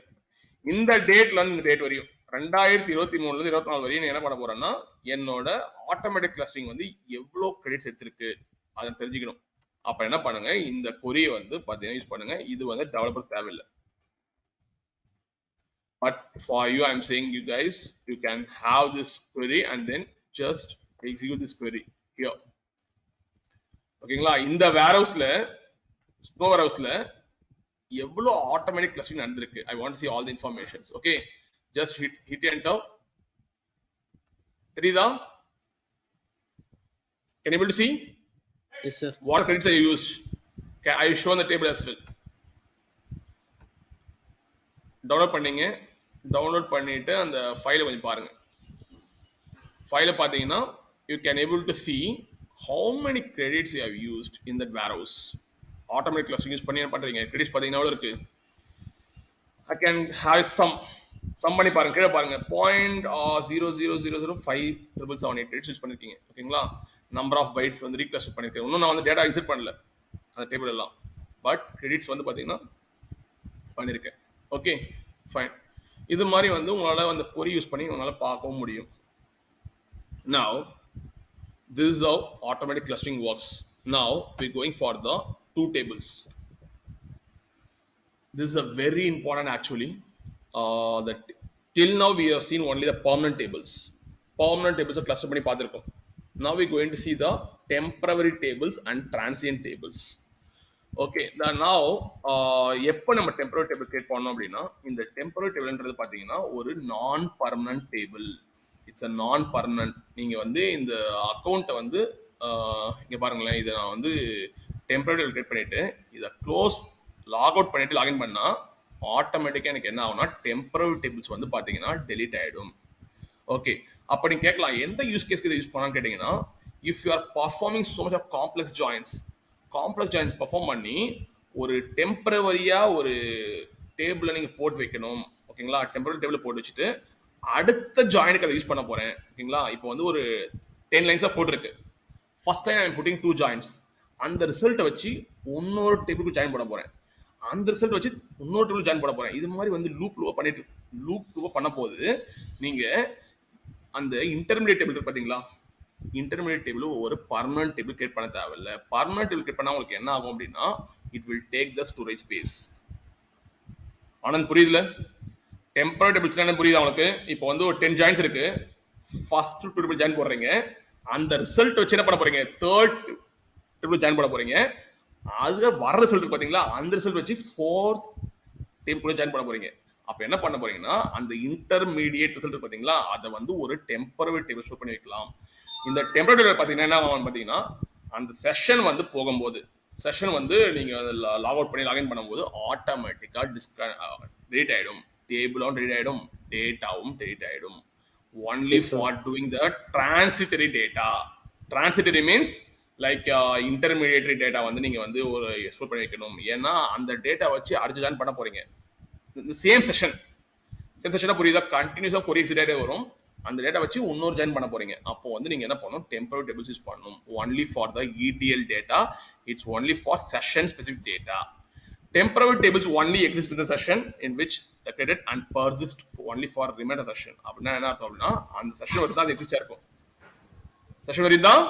இந்த டேட்ல இருந்து இந்த டேட் வரையும் 2023ல இருந்து 24 வரையும் என்ன பண்ண போறேன்னா என்னோட ஆட்டோமேட்டிக் கிளஸ்டரிங் வந்து எவ்வளவு கிரெடிட்ஸ் எடுத்திருக்கு அதை தெரிஞ்சுக்கணும். அப்ப என்ன பண்ணுங்க, இந்த கொரியை வந்து பாத்தீங்கன்னா யூஸ் பண்ணுங்க. இது வந்து டெவலப்பர் தேவையில்லை. But for you I am saying you guys you can have this query and then just execute this query here. ஓகேங்களா? இந்த வேர்ஹவுஸ்ல, ஸ்னோ வேர்ஹவுஸ்ல எவ்வளவு ஆட்டோமேட்டிக் கிளஸ்டரிங் நடந்திருக்கு, I want to see all the informations. Okay, just hit enter. தெரியுதா? Can you able to see? Yes sir. What credits are you used? Okay, I show the table as well. Download பண்ணீங்க, download பண்ணிட்டு அந்த ஃபைலை கொஞ்சம் பாருங்க. ஃபைலை பார்த்தீங்கன்னா you can able to see how many credits you have used in that warehouse. Automatic clustering use பண்ணி என்ன பண்றீங்க, கிரெடிட்ஸ் பார்த்தீங்கன்னா எவ்வளவு இருக்கு. I can have sum பண்ணி பாருங்க, கீழே பாருங்க 0.000057778 கிரெடிட்ஸ் யூஸ் பண்ணிருக்கீங்க. ஓகேங்களா? நம்பர் ஆஃப் பைட்ஸ் வந்து ரீக்ளஸ்டர் பண்ணிருக்கேன். இன்னும் நான் வந்து டேட்டா இன்சர்ட் பண்ணல அந்த டேபிள் எல்லாம், பட் கிரெடிட்ஸ் வந்து பாத்தீங்கன்னா பண்ணிருக்கேன். Okay fine. இது மாதிரி வந்து உங்களால அந்த கொரி யூஸ் பண்ணி உங்களால பார்க்கவும் முடியும். Now this is how automatic clustering works. Now we're going for the two tables. This is a very important actually. That till now we have seen only the permanent tables. Permanent tables cluster பண்ணி பார்த்திருக்கோம். Now we're going to see the temporary tables and transient tables. Okay, now எப்போ நம்ம temporary table create பண்ணோம் அப்படின்னா, இந்த temporary tableன்றது பாத்தீங்கன்னா ஒரு நான் பர்மனன்ட் டேபிள். இட்ஸ் a நான் பர்மனன்ட். நீங்க வந்து இந்த அக்கௌண்ட்டை வந்து இங்க பாருங்களேன், இதை நான் வந்து temporary table create பண்ணிட்டு இதை க்ளோஸ் லாக் அவுட் பண்ணிட்டு லாகின் பண்ணா ஆட்டோமேட்டிக்கா எனக்கு என்ன ஆகும்னா டெம்பரரி டேபிள்ஸ் வந்து பாத்தீங்கன்னா டெலீட் ஆயிடும். ஓகே, அப்ப நீங்க கேட்கலாம் எந்த யூஸ் கேஸ்க்கு இதை யூஸ் பண்ணலாம்னு கேட்டீங்கன்னா, if you are performing so much of complex joins perform பண்ணி ஒரு டெம்பரவரியா ஒரு டேபிள நீங்க போட்டு வைக்கணும். ஓகேங்களா? டெம்பரரி டேபிள் போட்டு வச்சுட்டு அடுத்த ஜாயினுக்கு அதை யூஸ் பண்ண போறேன். ஓகேங்களா? இப்போ வந்து ஒரு 10 லைன்ஸா போட்டிருக்கு. First time I am putting 2 joins. அந்த ரிசல்ட்டை வச்சு இன்னொரு டேபிளுக்கு ஜாயின் பண்ண போறேன். அந்த ரிசல்ட் வச்சு இன்னொரு டேபிள் ஜாயின் பண்ண போறேன். இது மாதிரி வந்து லூப் பண்ண போது நீங்க அந்த இன்டர்மீடியேட் டேபிள் இருக்கு பாத்தீங்களா, இன்டர்மீடியேட் டேபிள் ஒரு பர்மனன்ட் டேபிள் கிரியேட் பண்ண தேவையில்லை. பர்மனன்ட் டேபிள் கிரியேட் பண்ணா உங்களுக்கு என்ன ஆகும் அப்படின்னா, it will take the storage space. Anand புரியுதுல? டெம்பரரி டேபிள்ஸ் என்ன புரியுது உங்களுக்கு? இப்போ வந்து ஒரு 10 ஜாயின்ஸ் இருக்கு, ஃபர்ஸ்ட் 2 டேபிள் ஜாயின் போடுறீங்க, அந்த ரிசல்ட் வச்சு என்ன பண்ண போறீங்க, தேர்ட் டேபிள் ஜாயின் பண்ண போறீங்க. அது வர ரிசல்ட் பாத்தீங்களா, அந்த ரிசல்ட் வச்சு ஃபோர்த் டேபிள் ஜாயின் பண்ண போறீங்க. அப்ப என்ன பண்ண போறீங்கன்னா, அந்த இன்டர்மீடியேட் ரிசல்ட் பாத்தீங்களா, அதை வந்து ஒரு டெம்பரரி டேபிள் ஸ்டோர் பண்ணி வைக்கலாம். இந்த டெம்பரரி டேபிள் பாத்தீங்கன்னா என்ன ஆகும் பாத்தீங்கன்னா, அந்த செஷன் வந்து போகும்போது, செஷன் வந்து நீங்க லாக் அவுட் பண்ணி லாகின் பண்ணும்போது ஆட்டோமேட்டிக்கா டெலீட் ஆயிடும். டேபிளும் டெலீட் ஆயிடும், டேட்டாவும் டெலீட் ஆயிடும். Only for doing the transitory data. Transitory means like intermediatory data வந்து நீங்க வந்து ஒரு ஸ்டோர் பண்ணி வைக்கணும். ஏன்னா அந்த டேட்டா வச்சு அடுத்து ஜாயின் பண்ண போறீங்க. சேம் செஷனா புரியுதா? கண்டினியூஸா கொரி எக்ஸிட் ஆயிட்டே வரும். அந்த டேட்டா வச்சு இன்னொரு ஜாயின் பண்ண போறீங்க. அப்போ வந்து நீங்க என்ன பண்ணணும், டெம்பரரி டேபிள்ஸ் யூஸ் பண்ணணும். Only for the ETL data. It's only for session specific data. Temporary tables only exist within the session in which the credit and persist only for remainder session. அப்படின்னா என்ன அர்த்தம் அப்படின்னா, அந்த session வச்சு தான் அது எக்ஸிஸ்டா இருக்கும். session வரையும் தான்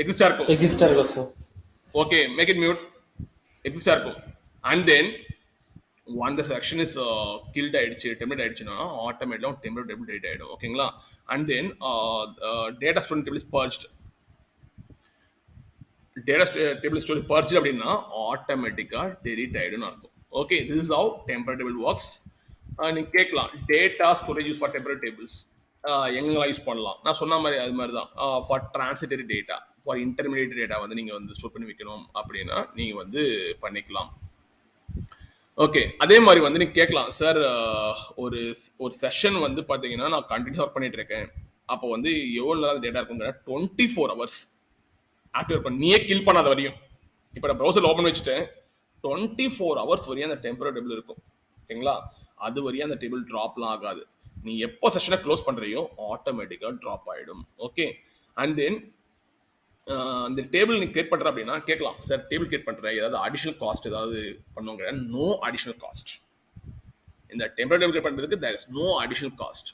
எக்ஸிஸ்டா இருக்கும். எக்ஸிஸ்டா இருக்கும் sir. Okay, make it mute. எக்ஸிஸ்டா இருக்கும். And then once the section is killed ஆயிடுச்சு, template ஆயிடுச்சுன்னா ஆட்டோமேட்டிக்கா template table delete ஆயிடும். ஓகேங்களா? And then data storing table is purged. Data table storing purged அப்படின்னா ஆட்டோமேட்டிக்கா delete ஆயிடும்னு அர்த்தம். Okay, this is how temporary table works. நீங்க கேட்கலாம் data storage use for temporary tables எங்கெல்லாம் யூஸ் பண்ணலாம். நான் சொன்ன மாதிரி அது மாதிரி தான் for transitory data, for intermediate data வந்து நீங்க வந்து ஸ்டோர் பண்ணி வைக்கணும் அப்படின்னா நீங்க வந்து பண்ணிக்கலாம். ஓகே, அதே மாதிரி வந்து நீங்க கேட்கலாம் சார், ஒரு செஷன் வந்து பாத்தீங்கன்னா நான் கண்டினியூ ஒர்க் பண்ணிட்டு இருக்கேன், அப்போ வந்து எவ்வளவு நேரம் டேட்டா இருக்குங்க 24 hours ஆக்டிவ் பண்ண நீயே கில் பண்ணாத வரையும். இப்போ நான் ப்ரௌசர் ஓபன் வச்சுட்டேன், 24 hours வரையும் அந்த டெம்பரரி டேபிள் இருக்கும். ஓகேங்களா? அது வரையும் அந்த டேபிள் டிராப்லாம் ஆகாது. நீ எப்போ செஷனை க்ளோஸ் பண்றியோ ஆட்டோமேட்டிக்கா டிராப் ஆயிடும். ஓகே, அண்ட் தென் அந்த டேபிள் நீ கிரியேட் பண்ற அப்படின்னா கேட்கலாம் சார், டேபிள் கிரியேட் பண்ற ஏதாவது அடிஷனல் காஸ்ட் ஏதாவது பண்ணுவாங்க? No additional cost. இந்த டெம்பரரி டேபிள் கிரியேட் பண்றதுக்கு there is no additional cost.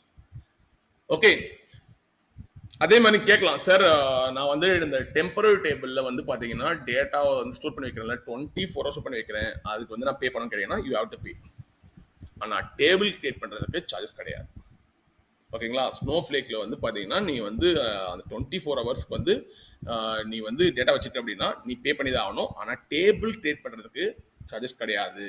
Okay, அதே மாதிரி கேட்கலாம் சார், நான் வந்து இந்த டெம்பரரி டேபிள்ல வந்து பாத்தீங்கன்னா டேட்டாவை வந்து ஸ்டோர் பண்ணி வைக்கிறேன்ல, 24 hours பண்ணி வைக்கிறேன், அதுக்கு வந்து நான் பே பண்ணணும் கேட்டீங்கன்னா யூ ஹேவ் டு பே. ஆனா டேபிள் கிரியேட் பண்றதுக்கு சார்ஜஸ் கிடையாது. ஓகேங்களா? ஸ்னோஃப்ளேக்ல வந்து பாத்தீங்கன்னா நீ வந்து அந்த 24 hours வந்து நீ வந்து டேட்டா வச்சிருக்க அப்படின்னா நீ பே பண்ணி தான் ஆகணும். ஆனா டேபிள் கிரியேட் பண்றதுக்கு சார்ஜஸ் கிடையாது.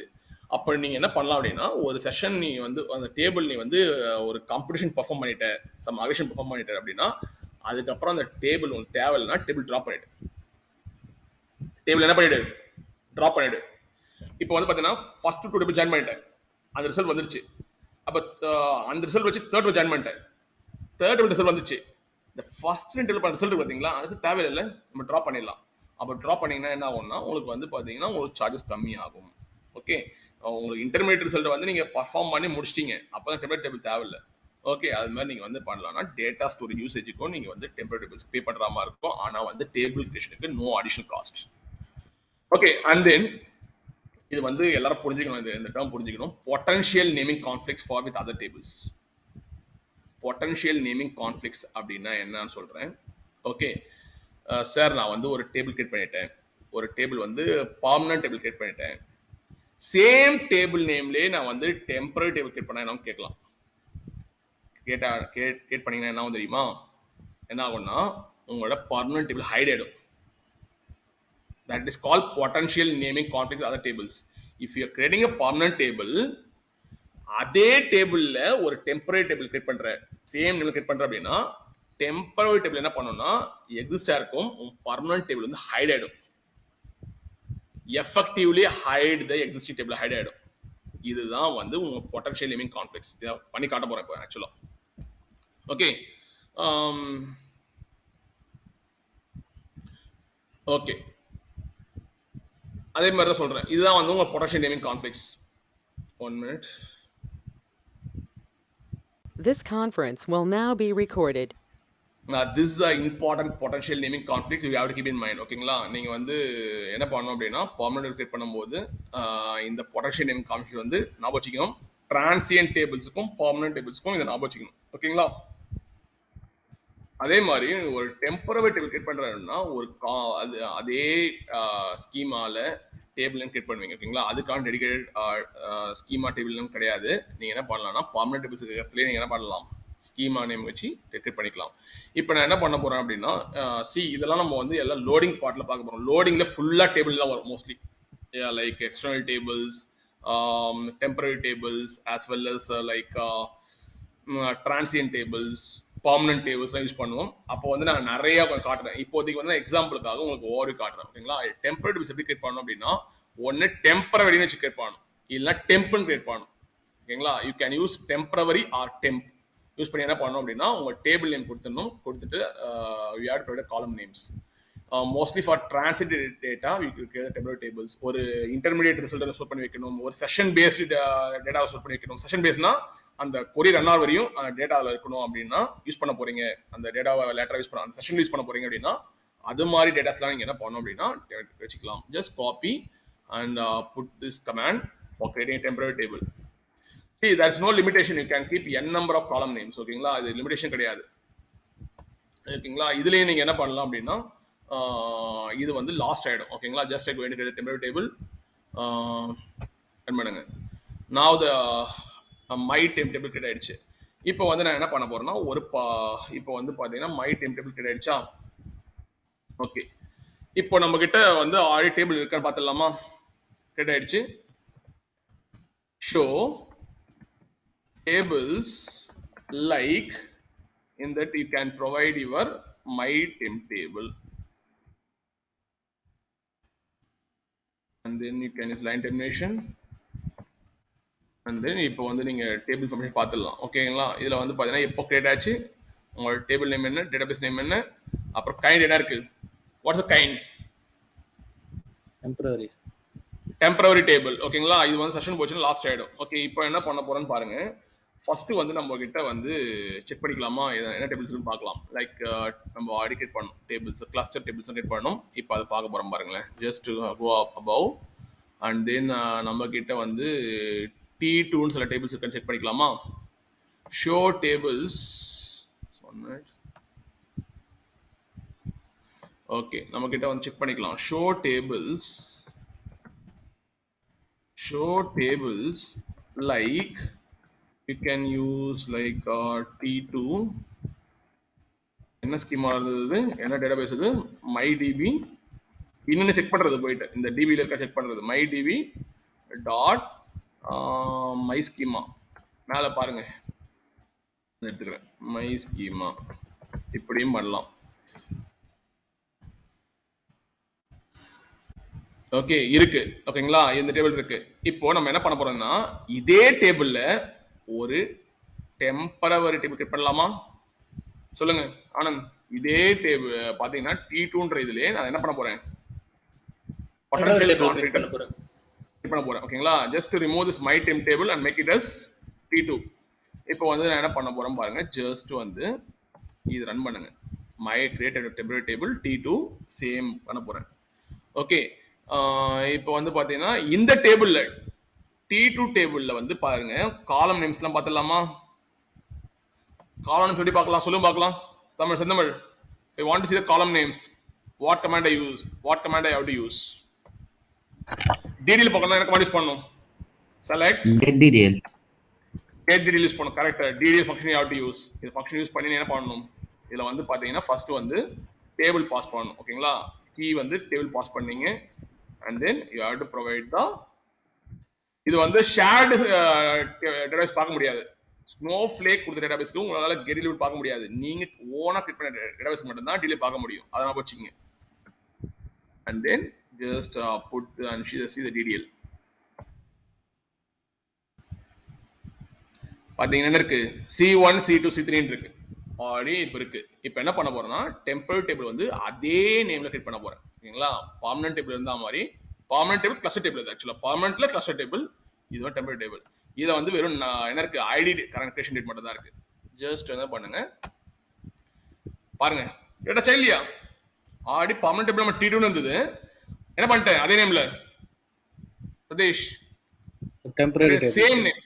அப்ப நீங்க என்ன பண்ணலாம் அப்படின்னா, ஒரு செஷன் நீ வந்து அந்த டேபிள் நீ வந்து ஒரு காம்படிஷன் பெர்ஃபார்ம் பண்ணிட்ட, சம் அகேஷன் பெர்ஃபார்ம் பண்ணிட்ட அப்படின்னா அதுக்கப்புறம் அந்த டேபிள் உங்களுக்கு தேவையில்லைன்னா டேபிள் டிராப் பண்ணிடு. டேபிள் என்ன பண்ணிடு? டிராப் பண்ணிடு. இப்போ வந்து பாத்தீங்கன்னா ஃபர்ஸ்ட் 2 டேபிள் ஜாயின் பண்ணிட்டேன், அந்த ரிசல்ட் வந்துருச்சு. அப்ப அந்த ரிசல்ட் வச்சு தேர்ட் ஜாயின் பண்ணிட்டேன், தேர்ட் ரிசல்ட் வந்துச்சு. இந்த ஃபர்ஸ்ட் டேபிள் பண்ண ரிசல்ட் பாத்தீங்களா, அது தேவையில்லை, நம்ம டிராப் பண்ணிடலாம். அப்ப டிராப் பண்ணீங்கன்னா என்ன ஆகும்னா உங்களுக்கு வந்து பாத்தீங்கன்னா உங்களுக்கு சார்ஜஸ் கம்மி ஆகும். ஓகே, உங்களுக்கு இன்டர்மீடியட் ரிசல்ட் வந்து நீங்க பர்ஃபார்ம் பண்ணி முடிச்சிட்டீங்க, அப்பதான் டெம்பரரி டேபிள் தேவையில்லை. ஓகே, அது மாதிரி நீங்க வந்து பண்ணலாம்னா டேட்டா ஸ்டோரேஜ் யூசேஜுக்கும் நீங்க வந்து டெம்பரரி டேபிள்ஸ் பே பண்ற மாதிரி இருக்கும். ஆனா வந்து டேபிள் கிரியேஷனுக்கு no additional cost. Okay, and then இது வந்து எல்லாரும் புரிஞ்சுக்கணும், இந்த டேர்ம் புரிஞ்சுக்கணும். Potential naming conflicts for with other tables. Potential naming conflicts அப்படின்னா என்னன்னு சொல்றேன். ஓகே சார், நான் வந்து ஒரு டேபிள் கிரியேட் பண்ணிட்டேன், ஒரு டேபிள் வந்து பர்மனன்ட் டேபிள் கிரியேட் பண்ணிட்டேன், சேம் டேபிள் நேம்லயே நான் வந்து டெம்பரரி டேபிள் கிரியேட் பண்ண என்ன கேட்கலாம். கிரியேட் பண்ணீங்கன்னா என்ன தெரியுமா, என்ன ஆகும்னா உங்களோட பர்மனன்ட் டேபிள் ஹைட் ஆயிடும். That is called potential naming conflicts other tables. If you are creating a permanent table, அதே டேபிள்ல ஒரு டெம்பரரி டேபிள் கிரியேட் பண்ற, சேம் நேம் கிரியேட் பண்ற அப்படின்னா டெம்பரரி டேபிள் என்ன பண்ணணும்னா எக்ஸிஸ்டா இருக்கும், பர்மனன்ட் டேபிள் வந்து ஹைட் ஆயிடும். Effectively hide the existing table hide ஆயிடும். இதுதான் வந்து உங்க பொட்டன்ஷியல் நேமிங் கான்ஃபிளிக்ஸ். இத பண்ணி காட்ட போறேன் இப்போ ஆக்சுவலா. ஓகே, ஓகே, அதே மாதிரி தான் சொல்றேன். இதுதான் வந்து உங்க potential naming conflicts. 1 minute. This conference will now be recorded. This is an important potential naming conflict you have to keep in mind. ஓகேங்களா? நீங்க வந்து என்ன பண்ணணும் அப்படின்னா பர்மனன்ட் கிரியேட் பண்ணும்போது இந்த பொட்டன்ஷியல் நேமிங் கான்ஃபிளிக்ட் வந்து ஞாபகம் வச்சுக்கணும். டிரான்சியன்ட் டேபிள்ஸ்க்கும் பர்மனன்ட் டேபிள்ஸ்க்கும் இதை ஞாபகம் வச்சுக்கணும். ஓகேங்களா? அதே மாதிரி ஒரு டெம்பரரி டேபிள் கிரியேட் பண்றதுன்னா ஒரு அதே ஸ்கீமால டேபிள் கிரியேட் பண்ணுவீங்க. ஓகேங்களா? அதுக்கான டெடிகேட்டட் ஸ்கீமா டேபிள் கிடையாது. நீங்க என்ன பண்ணலாம்னா பர்மனன்ட் டேபிள்ஸ் இடத்துல நீங்க என்ன பண்ணலாம், ஸ்கீமா நேம் வச்சு கிரியேட் பண்ணிக்கலாம். இப்போ நான் என்ன பண்ண போறேன் அப்படின்னா இதெல்லாம் நம்ம வந்து எல்லாம் லோடிங் பார்ட்ல பார்க்க போறோம். லோடிங்ல ஃபுல்லா டேபிள் தான் வரும் mostly, like external tables, temporary tables, as well as like transient tables, permanent tables use பண்ணுவோம். அப்போ வந்து நான் நிறைய காட்டுறேன். இப்போதைக்கு வந்து எக்ஸாம்பிளுக்காக உங்களுக்கு ஓவர் காட்டுறேன். ஓகேங்களா? டெம்பரரி டேபிள்ஸ் எப்படி கிரியேட் பண்ணணும் அப்படின்னா ஒன்னு டெம்பரரின்னு வச்சு கிரியேட் பண்ணணும், இல்லைன்னா டெம்ப்னு கிரியேட் பண்ணணும். ஓகேங்களா? You can use temporary or temp. Use பண்ணி என்ன பண்ணணும் அப்படின்னா உங்க டேபிள் நேம் கொடுத்துடணும், கொடுத்துட்டு you have to provide column names. Mostly for transit data we create temporary tables. ஒரு இன்டர்மீடியட் ரிசல்ட் ஸ்டோர் பண்ணி வைக்கணும், ஒரு செஷன் பேஸ்டு டேட்டாவை ஸ்டோர் பண்ணி வைக்கணும். செஷன் பேஸ்னா அந்த கொரி ரன் ஆர் வரையும் டேட்டாவில் இருக்கணும் அப்படின்னா யூஸ் பண்ண போறீங்க, அந்த டேட்டாவை லேட்டரா யூஸ் பண்ண அந்த செஷன் யூஸ் பண்ண போறீங்க அப்படின்னா அது மாதிரி டேட்டாஸ்லாம் நீங்க என்ன பண்ணணும் அப்படின்னா வச்சுக்கலாம். Just copy and put this command for creating a temporary table. See, there is no limitation, you can keep n number of column names. ஓகேங்களா? இது லிமிடேஷன் கிடையாது. ஓகேங்களா. இதுலயே நீங்க என்ன பண்ணலாம் அப்படின்னா இது வந்து லாஸ்ட் ஆயிடும். ஓகேங்களா. Just I going to create temporary table run பண்ணுங்க. now the my time table create ஆயிடுச்சு. இப்போ வந்து நான் என்ன பண்ண போறேன்னா இப்போ வந்து பாத்தீங்கன்னா my time table கிரியேட் ஆயிடுச்சா. ஓகே, இப்போ நம்ம கிட்ட வந்து ஆல்ரெடி டேபிள் இருக்கான்னு பார்த்துடலாமா. கிரியேட் ஆயிடுச்சு. show tables like in that you can provide your my time table and then you can use line termination and then இப்போ வந்து நீங்க டேபிள் ஃபார்மேட் பார்த்துடலாம். ஓகேங்களா. இதுல வந்து பாத்தீங்கன்னா எப்போ கிரியேட் ஆச்சு, உங்களோட டேபிள் நேம் என்ன, டேட்டாபேஸ் நேம் என்ன, அப்புறம் கைண்ட் என்ன இருக்கு, வாட்ஸ் கைண்ட், டெம்பரரி டேபிள். ஓகேங்களா. இது வந்து செஷன் போச்சுன்னா லாஸ்ட் ஆயிடும். ஓகே, இப்போ என்ன பண்ண போறோம்னு பாருங்க. ஃபர்ஸ்ட் வந்து நம்ம கிட்ட வந்து செக் பண்ணிக்கலாமா என்ன டேபிள்ஸ்னு பார்க்கலாம். லைக் நம்ம அடிக்கேட் பண்ணணும் டேபிள்ஸ், கிளஸ்டர் டேபிள்ஸ் கிரியேட் பண்ணணும். இப்போ அதை பார்க்க போறோம் பாருங்களேன். Just go up above and then நம்ம கிட்ட வந்து T2 சில டேபிள்ஸ் இருக்கான்னு செக் பண்ணிக்கலாமா. Show tables. ஓகே, நம்ம கிட்ட வந்து செக் பண்ணிக்கலாம். Show tables like you can use like T2 என்ன ஸ்கீமா இருந்தது, என்ன டேட்டாபேஸ் இது, MyDB. இன்னும் செக் பண்றது போயிட்டு இந்த டிபில இருக்க செக் பண்றது MyDB டாட் மை ஸ்கீமா. மேல பாருங்க எடுத்துக்கிறேன் மை ஸ்கீமா. இப்படியும் பண்ணலாம். ஓகே, இருக்கு. ஓகேங்களா. இந்த டேபிள் இருக்கு. இப்போ நம்ம என்ன பண்ண போறோம்னா இதே டேபிள்ல ஒரு டெம்பரவரி டேபிள் கிரியேட் பண்ணலாமா. சொல்லுங்க ஆனந்த். இதே டேபிள் பாத்தீங்கன்னா T2ன்ற இதுலயே நான் என்ன பண்ண போறேன், பொட்டன்ஷியல் கான்ஃபிளிக்ட் பண்ண போறேன். ஓகேங்களா. Just remove this my time table and make it as T2. இப்போ வந்து நான் என்ன பண்ண போறேன் பாருங்க. ஜஸ்ட் வந்து இது ரன் பண்ணுங்க. My created temporary table T2 same பண்ண போறேன். ஓகே, இப்போ வந்து பாத்தீங்கன்னா இந்த டேபிள்ல T2 டேபிள்ல வந்து பாருங்க காலம் நேம்ஸ் எல்லாம் பார்த்துடலாமா. காலம் சொல்லி பார்க்கலாம். சொல்லுங்க பார்க்கலாம். தமிழ் செந்தமிழ். I want to see the column names. What command I use? What command I have to use? DDL பார்க்கணும். என்ன command யூஸ் பண்ணணும்? Select get DDL யூஸ் பண்ணணும். Correct. DDL function you have to use. இந்த function use பண்ணி என்ன பண்ணணும், இதுல வந்து பாத்தீங்கன்னா ஃபர்ஸ்ட் வந்து டேபிள் பாஸ் பண்ணணும். ஓகேங்களா. கீ வந்து டேபிள் பாஸ் பண்ணீங்க and then you have to provide the இது வந்து ஷேர்டு டேட்டாபேஸ் பார்க்க முடியாது. ஸ்னோஃப்ளேக் கொடுத்த டேட்டாபேஸ்க்கு உங்களால கெடிலிட் பார்க்க முடியாது. நீங்க ஓனா கிரியேட் பண்ண டேட்டாபேஸ் மட்டும் தான் டிலே பார்க்க முடியும். அதனால வச்சுக்கீங்க. and then just put and see the DDL. பாத்தீங்கன்னா இருக்கு C1 C2 C3 இருக்கு ஆல்ரெடி இப்ப இருக்கு. இப்போ என்ன பண்ண போறோம்னா டெம்பரரி டேபிள் வந்து அதே நேம்ல கிரியேட் பண்ண போறேன். ஓகேங்களா. பெர்மனன்ட் டேபிள் இருந்தா மாதிரி பெர்மனன்ட் டேபிள் கிளஸ்டர் டேபிள் இது. ஆக்சுவலா பெர்மனன்ட்ல கிளஸ்டர் டேபிள், இதுவா டெம்பரரி டேபிள். இத வந்து வெறும் என்ன இருக்கு ஐடி கரண்ட் கிரியேஷன் டேட் மட்டும் தான் இருக்கு. ஜஸ்ட் என்ன பண்ணுங்க பாருங்க. டேட்டா சைல்டியா ஆல்ரெடி பெர்மனன்ட் டேபிள் நம்ம T2 இருந்தது. என்ன பண்ணிட்டேன் அதே நேம்ல சதீஷ் temporary சேம் நேம்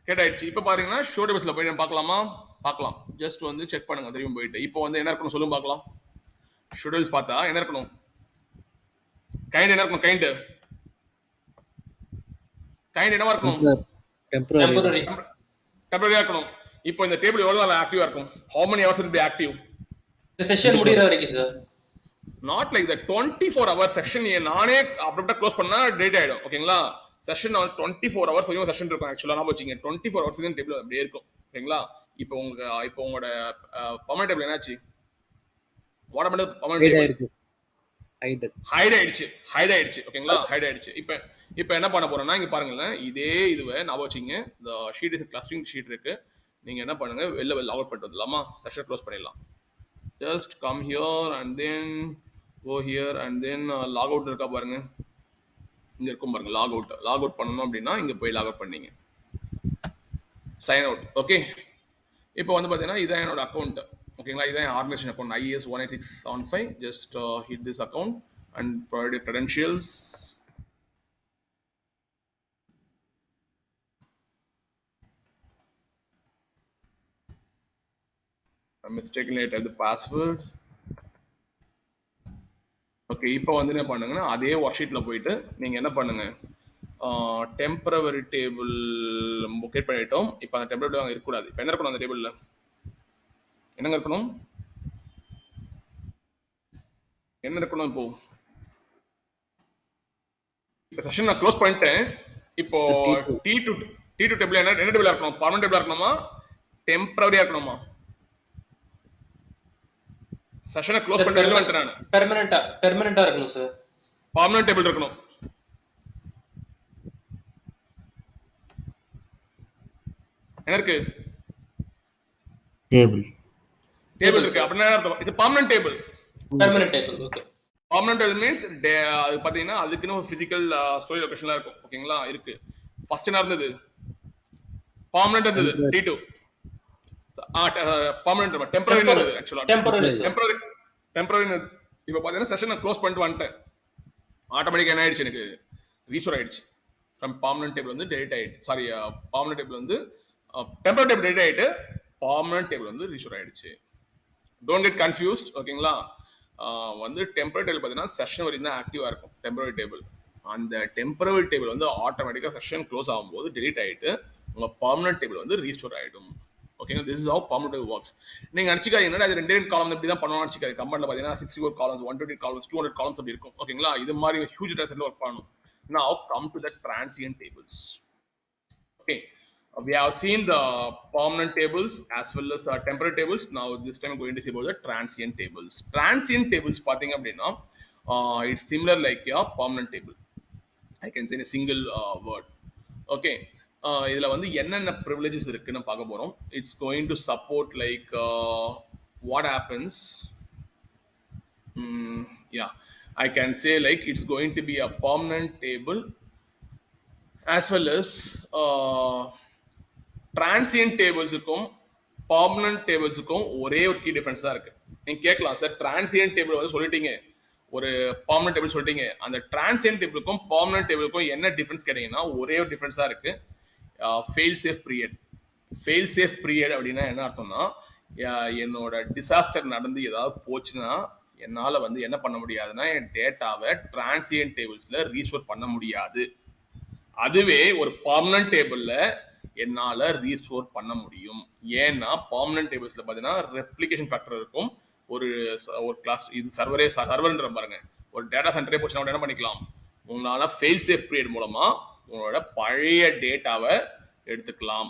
கேட்டாயிடுச்சு. இப்போ பாத்தீங்கன்னா ஷோ டேபிள்ஸ்ல போய் பார்க்கலாமா. பார்க்கலாம். ஜஸ்ட் வந்து செக் பண்ணுங்க திரும்பி போயிட்டு. இப்போ வந்து என்ன இருக்கணும் சொல்லுங்க பார்க்கலாம். ஷோ டேபிள்ஸ் பார்த்தா என்ன இருக்கணும், கைண்ட் என்ன இருக்கணும், கைண்ட் என்னவா இருக்கணும், டெம்பரரியா இருக்கணும். இப்போ இந்த டேபிள் எவ்வளவு நாள் ஆக்டிவா இருக்கும், how many hours will be active, இந்த செஷன் முடியற வரைக்கும் sir. Not like that 24 hours session நானே அப்ரப்டா க்ளோஸ் பண்ணா டேட் ஆயிடும். ஓகேங்களா. செஷன் 24 hours வரைக்கும் செஷன் இருக்கும். ஆக்சுவலா நான் வச்சுங்க 24 hours தான் டேபிள் அப்படியே இருக்கும். ஓகேங்களா. இப்போ உங்களோட பெர்மனன்ட் டேபிள் என்னாச்சு, what about permanent table hide ஆயிடுச்சு. ஓகேங்களா. ஹைட் ஆயிடுச்சு. இப்போ என்ன பண்ண போறோம்னா இங்க பாருங்களேன். இதே இதுவை நான் வச்சுங்க இந்த ஷீட் இஸ் கிளஸ்டரிங் ஷீட் இருக்கு. நீங்க என்ன பண்ணுங்க வெளில லாக் அவுட் பண்ணிட்டு வரலாமா. செஷன் க்ளோஸ் பண்ணிடலாம். just come here and then go here and then log out இருக்கா பாருங்க. இங்க இருக்கும் பாருங்க லாக் அவுட் பண்ணனும் அப்படின்னா இங்க போய் லாக் அவுட் பண்ணீங்க சைன் அவுட். ஓகே, இப்போ வந்து பாத்தீங்கன்னா இதான் என்னோட அக்கவுண்ட். ஓகேங்களா. இதான் organisation account IAS 18675. just hit this account and provide your credentials. I mistakenly typed the password. Okay இப்போ வந்து என்ன பண்ணுங்கன்னா அதே ஒர்க் ஷீட்ல போயிட்டு நீங்க என்ன பண்ணுங்க டெம்பரவரி டேபிள் கிரியேட் பண்ணிட்டோம். இப்போ அந்த டெம்பரவரி அங்கே இருக்கக்கூடாது. இப்போ என்ன இருக்கணும் அந்த டேபிள்ல என்னங்க இருக்கணும் என்ன இருக்கணும் இப்போ செஷன் நான் க்ளோஸ் பண்ணிட்டேன். இப்போ T2 டேபிள் என்ன டேபிளா இருக்கணும்? பர்மனன்ட் டேபிளா இருக்கணுமா டெம்பரவரியா இருக்கணுமா? செஷனை க்ளோஸ் பண்ணிட்டு வந்துட்டேன் நான். பெர்மனன்ட்டா இருக்கணும் சார். பர்மனன்ட் டேபிள் இருக்கணும். என்ன இருக்கு? டேபிள் இருக்கு. அப்படின்னா என்ன அர்த்தம்? It's permanent table. Okay. Permanent table means அது பாத்தீங்கன்னா அதுக்குன்னு ஒரு பிசிக்கல் ஸ்டோரேஜ் லொகேஷன்லாம் இருக்கும். ஓகேங்களா? இருக்கு. ஃபர்ஸ்ட் என்ன இருந்தது? பெர்மனன்ட் இருந்தது T2. பெர்மனன்ட் டெம்பரரி இருந்தது ஆக்சுவலா. டெம்பரரி இப்போ பாத்தீங்கன்னா செஷனை க்ளோஸ் பண்ணிட்டு வந்துட்டேன். ஆட்டோமேட்டிக்கா என்ன ஆயிடுச்சு எனக்கு ரீஸ்டோர் ஆயிடுச்சு. ஃப்ரம் பெர்மனன்ட் டேபிள் வந்து டெலிட் ஆயிடுச்சு. சாரி பெர்மனன்ட் டேபிள் வந்து டெம்பரரி டேபிள் டெலிட் ஆயிட்டு பெர்மனன்ட் டேபிள் வந்து ரீஸ்டோர் ஆயிடுச்சு. Don't get confused. ஓகேங்களா? வந்து டெம்பரரி டேபிள் பார்த்தீங்கன்னா செஷன் வரைக்கும் தான் ஆக்டிவா இருக்கும் டெம்பரரி டேபிள். அந்த டெம்பரரி டேபிள் வந்து ஆட்டோமேட்டிக்கா செஷன் க்ளோஸ் ஆகும்போது டெலிட் ஆயிட்டு உங்க பெர்மனன்ட் டேபிள் வந்து ரீஸ்டோர் ஆயிடும். ஓகேங்களா? This is how permanent table works. நீங்க நினைச்சுக்காதீங்க என்னடா இது 2 காலம் இப்படி தான் பண்ணுவாங்க நினைச்சுக்காதீங்க. கமெண்ட்ல பாத்தீங்கன்னா 64 காலம்ஸ் 120 காலம்ஸ் 200 காலம்ஸ் அப்படி இருக்கும். ஓகேங்களா? இது மாதிரி ஹியூஜ் டேட்டா செட்ல ஒர்க் பண்ணணும். Now come to the transient tables. Okay. We have seen the permanent tables as well as temporary tables. Now this time I'm going to see about the transient tables. Transient tables பாத்தீங்க அப்படின்னா it's similar like a permanent table. I can say in a single word. Okay. இதுல வந்து என்னென்ன privileges இருக்குன்னு பார்க்க போறோம். It's going to support like what happens. Yeah, I can say like it's going to be a permanent table as well as transient tables இருக்கும் permanent tables இருக்கும் ஒரே ஒரு key difference தான் இருக்கு. நீங்க கேட்கலாம் சார் transient table வந்து சொல்லிட்டீங்க ஒரு permanent table சொல்லிட்டீங்க அந்த transient tableக்கும் permanent tableக்கும் என்ன difference கேட்டீங்கன்னா ஒரே ஒரு difference தான் இருக்கு. fail safe period. fail safe period அப்படின்னா என்ன அர்த்தம்னா என்னோட டிசாஸ்டர் நடந்து ஏதாவது போச்சுன்னா என்னால வந்து என்ன பண்ண முடியாதுன்னா என் டேட்டாவை டிரான்சியன்ட் டேபிள்ஸ்ல ரீஸ்டோர் பண்ண முடியாது. அதுவே ஒரு பெர்மனன்ட் டேபிள்ல என்னால ரீஸ்டோர் பண்ண முடியும். ஏன்னா பெர்மனன்ட் டேபிள்ஸ்ல பாத்தீங்கன்னா ரெப்ளிகேஷன் ஃபேக்டர் இருக்கும். ஒரு கிளாஸ் இது சர்வர்ன்ற பாருங்க ஒரு டேட்டா சென்டரே போச்சுன்னா என்ன பண்ணிக்கலாம் உங்களால ஃபெயில் சேஃப் பீரியட் மூலமா உங்களோட பழைய டேட்டாவை எடுத்துக்கலாம்.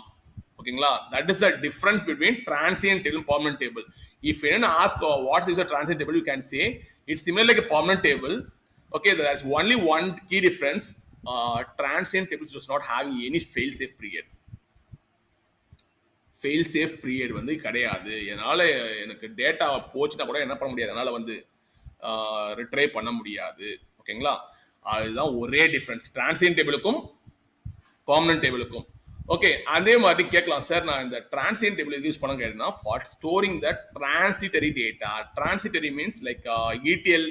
ஓகேங்களா? that is the difference between transient table and permanent table. If anyone ask what is a transient table, you can say it's similar like a permanent table. Okay, there's only one key difference. Transient tables does not have any fail safe period. fail safe period வந்து கிடையாது. என்னால எனக்கு data போச்சுனா கூட என்ன பண்ண முடியாது, என்னால வந்து ரிட்ரைவ் பண்ண முடியாது. ஓகேங்களா? அதுதான் ஒரே டிஃபரன்ஸ் டிரான்சியன்ட் டேபிளுக்கும் பெர்மனன்ட் டேபிளுக்கும். ஓகே, அதே மாதிரி கேட்கலாம் சார் நான் இந்த டிரான்சியன்ட் டேபிள் யூஸ் பண்ண கேட்டேன்னா for storing the transitory data. Transitory means like ETL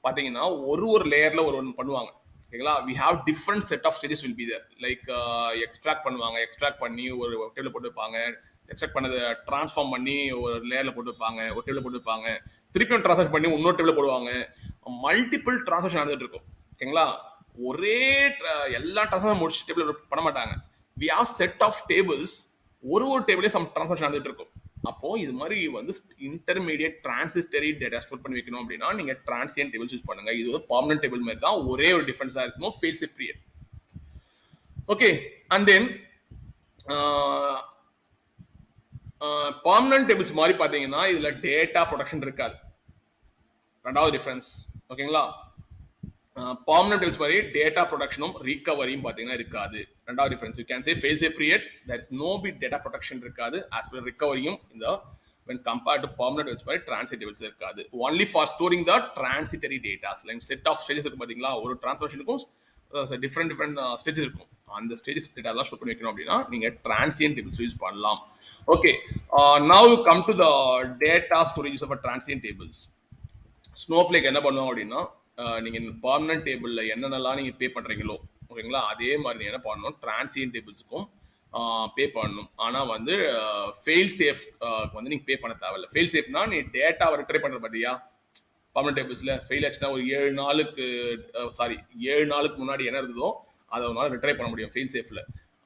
பாத்தீங்கன்னா ஒரு லேயர்ல ஒன்று பண்ணுவாங்க. ஓகேங்களா? we have different set of stages will be there like extract பண்ணுவாங்க, எக்ஸ்ட்ராக்ட் பண்ணி ஒரு டேபிள் போட்டு வைப்பாங்க, எக்ஸ்ட்ராக்ட் பண்ணதை டிரான்ஸ்ஃபார்ம் பண்ணி ஒரு லேயர்ல போட்டு வைப்பாங்க, ஒரு டேபிள் போட்டு வைப்பாங்க, திருப்பியும் டிரான்ஸ்ஃபார்ம் பண்ணி இன்னொரு டேபிள் போடுவாங்க. மல்டிபிள் டிரான்சாக்ஷன் நடந்துட்டு இருக்கும். ஓகேங்களா? ஒரே எல்லா டிரான்சாக்ஷன் முடிச்சு டேபிள் பண்ண மாட்டாங்க. we have set of tables ஒரு டேபிளே சம் டிரான்சாக்ஷன் நடந்துட்டு இருக்கும். அப்போ இது மாதிரி வந்து இன்டர்மீடியட் டிரான்சிட்டரி டேட்டா ஸ்டோர் பண்ணி வைக்கணும் அப்படின்னா நீங்க டிரான்சியன்ட் டேபிள் யூஸ் பண்ணுங்க. இது ஒரு பெர்மனன்ட் டேபிள் மாதிரி தான், ஒரே ஒரு டிஃபரன்ஸ் தான் இருக்கும், fail safe period. Okay, and then permanent tables மாதிரி பாத்தீங்கன்னா இதுல டேட்டா ப்ரொடக்ஷன் இருக்காது. ரெண்டாவது டிஃபரன்ஸ். ஓகேங்களா? பெர்மனன்ட் டேபிள்ஸ் மாதிரி டேட்டா ப்ரொடக்ஷனும் ரிகவரியும் பாத்தீங்கன்னா இருக்காது. ரெண்டாவது difference. You can say fail safe period, there is no bit data protection இருக்காது. as well ரிகவரியும் இந்த when compared to permanent tables மாதிரி transit tables இருக்காது. only for storing the transitory data. like set of stages இருக்கு பாத்தீங்களா, ஒரு டிரான்சாக்ஷனுக்கும் different stages இருக்கும். அந்த ஸ்டேஜஸ் டேட்டா எல்லாம் ஸ்டோர் பண்ணி வைக்கணும் அப்படின்னா நீங்க டிரான்சியன்ட் டேபிள்ஸ் யூஸ் பண்ணலாம். Okay, now you come to the data storage of a transient tables. Snowflake என்ன பண்ணுவாங்க அப்படின்னா நீங்க பெர்மனன்ட் டேபிள்ல என்னென்னலாம் நீங்க பே பண்றீங்களோ ஓகேங்களா அதே மாதிரி நீங்க என்ன பண்ணணும் டிரான்சியன்ட் டேபிள்ஸ்க்கும் பே பண்ணணும். ஆனா வந்து ஃபெயில் சேஃப் வந்து நீங்க பே பண்ண தேவையில்ல. ஃபெயில் சேஃப்னா நீ டேட்டாவை ரிட்ரை பண்ற பாத்தியா பர்மனன்ட் டேபிள்ஸ்ல ஃபெயில் ஆச்சுன்னா ஒரு 7 நாளுக்கு முன்னாடி என்ன இருந்ததோ அதை உன்னால ரிட்ரை பண்ண முடியும் ஃபெயில் சேஃப்ல.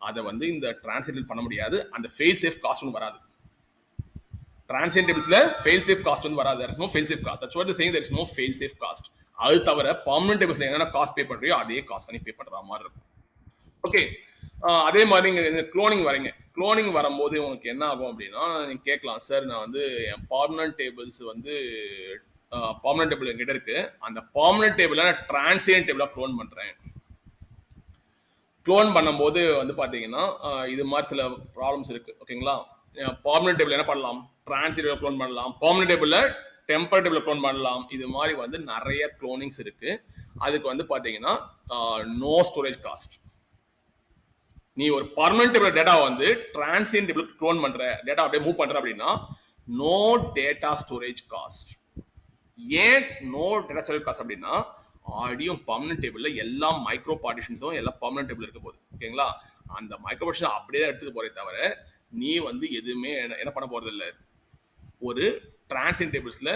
அதை வந்து இந்த டிரான்சிட்டில் பண்ண முடியாது. அந்த ஃபெயில் சேஃப் காஸ்ட் வராது. டிரான்சியன்ட் டேபிள்ஸ்ல ஃபெயில் சேஃப் காஸ்ட் வந்து வராது. there is no fail safe cost. That's what they're saying, there is no fail safe cost. அது தவிர பர்மனன்ட் டேபிள்ஸ்ல என்னென்ன காஸ்ட் பே பண்றியோ அதே காஸ்ட் நீ பே பண்ற மாதிரி இருக்கும். ஓகே, அதே மாதிரி நீங்க க்ளோனிங் வரீங்க. க்ளோனிங் வரும்போது உங்களுக்கு என்ன ஆகும் அப்படின்னா நீங்க கேட்கலாம், சார் நான் வந்து என் பர்மனன்ட் டேபிள்ஸ் வந்து பர்மனன்ட் டேபிள் என்கிட்ட இருக்கு, அந்த பர்மனன்ட் டேபிள நான் டிரான்சியன்ட் டேபிளா க்ளோன் பண்றேன். க்ளோன் பண்ணும்போது வந்து பாத்தீங்கன்னா இது மாதிரி சில ப்ராப்ளம்ஸ் இருக்கு. ஓகேங்களா, பர்மனன்ட் டேபிள் என்ன பண்ணலாம், டிரான்சியன்ட் டேபிள் க்ளோன் பண்ணலாம், பர்மனன்ட் டேபிள்ல டெம்பரரி டேபிள் க்ளோன் பண்ணலாம். இது மாதிரி வந்து நிறைய க்ளோனிங்ஸ் இருக்கு. அதுக்கு வந்து பாத்தீங்கன்னா நோ ஸ்டோரேஜ் காஸ்ட். நீ ஒரு பர்மனன்ட் டேபிள் டேட்டா வந்து டிரான்சியன்ட் டேபிள் க்ளோன் பண்ற, டேட்டா அப்படியே மூவ் பண்ற அப்படின்னா நோ டேட்டா ஸ்டோரேஜ் காஸ்ட். ஏன் நோ டேட்டா ஸ்டோரேஜ் காஸ்ட் அப்படின்னா ஆல்ரெடி பர்மனன்ட் டேபிள்ல எல்லா மைக்ரோ பார்ட்டிஷன்ஸும் எல்லாம் பர்மனன்ட் டேபிள் இருக்க போகுது. ஓகேங்களா, அந்த மைக்ரோ பார்ட்டிஷன் அப்படியே தான் எடுத்துக்க போறே தவிர நீ வந்து எதுவுமே என்ன பண்ண போறது இல்லை, ஒரு டிரான்சியன்ட் டேபிள்ஸ்ல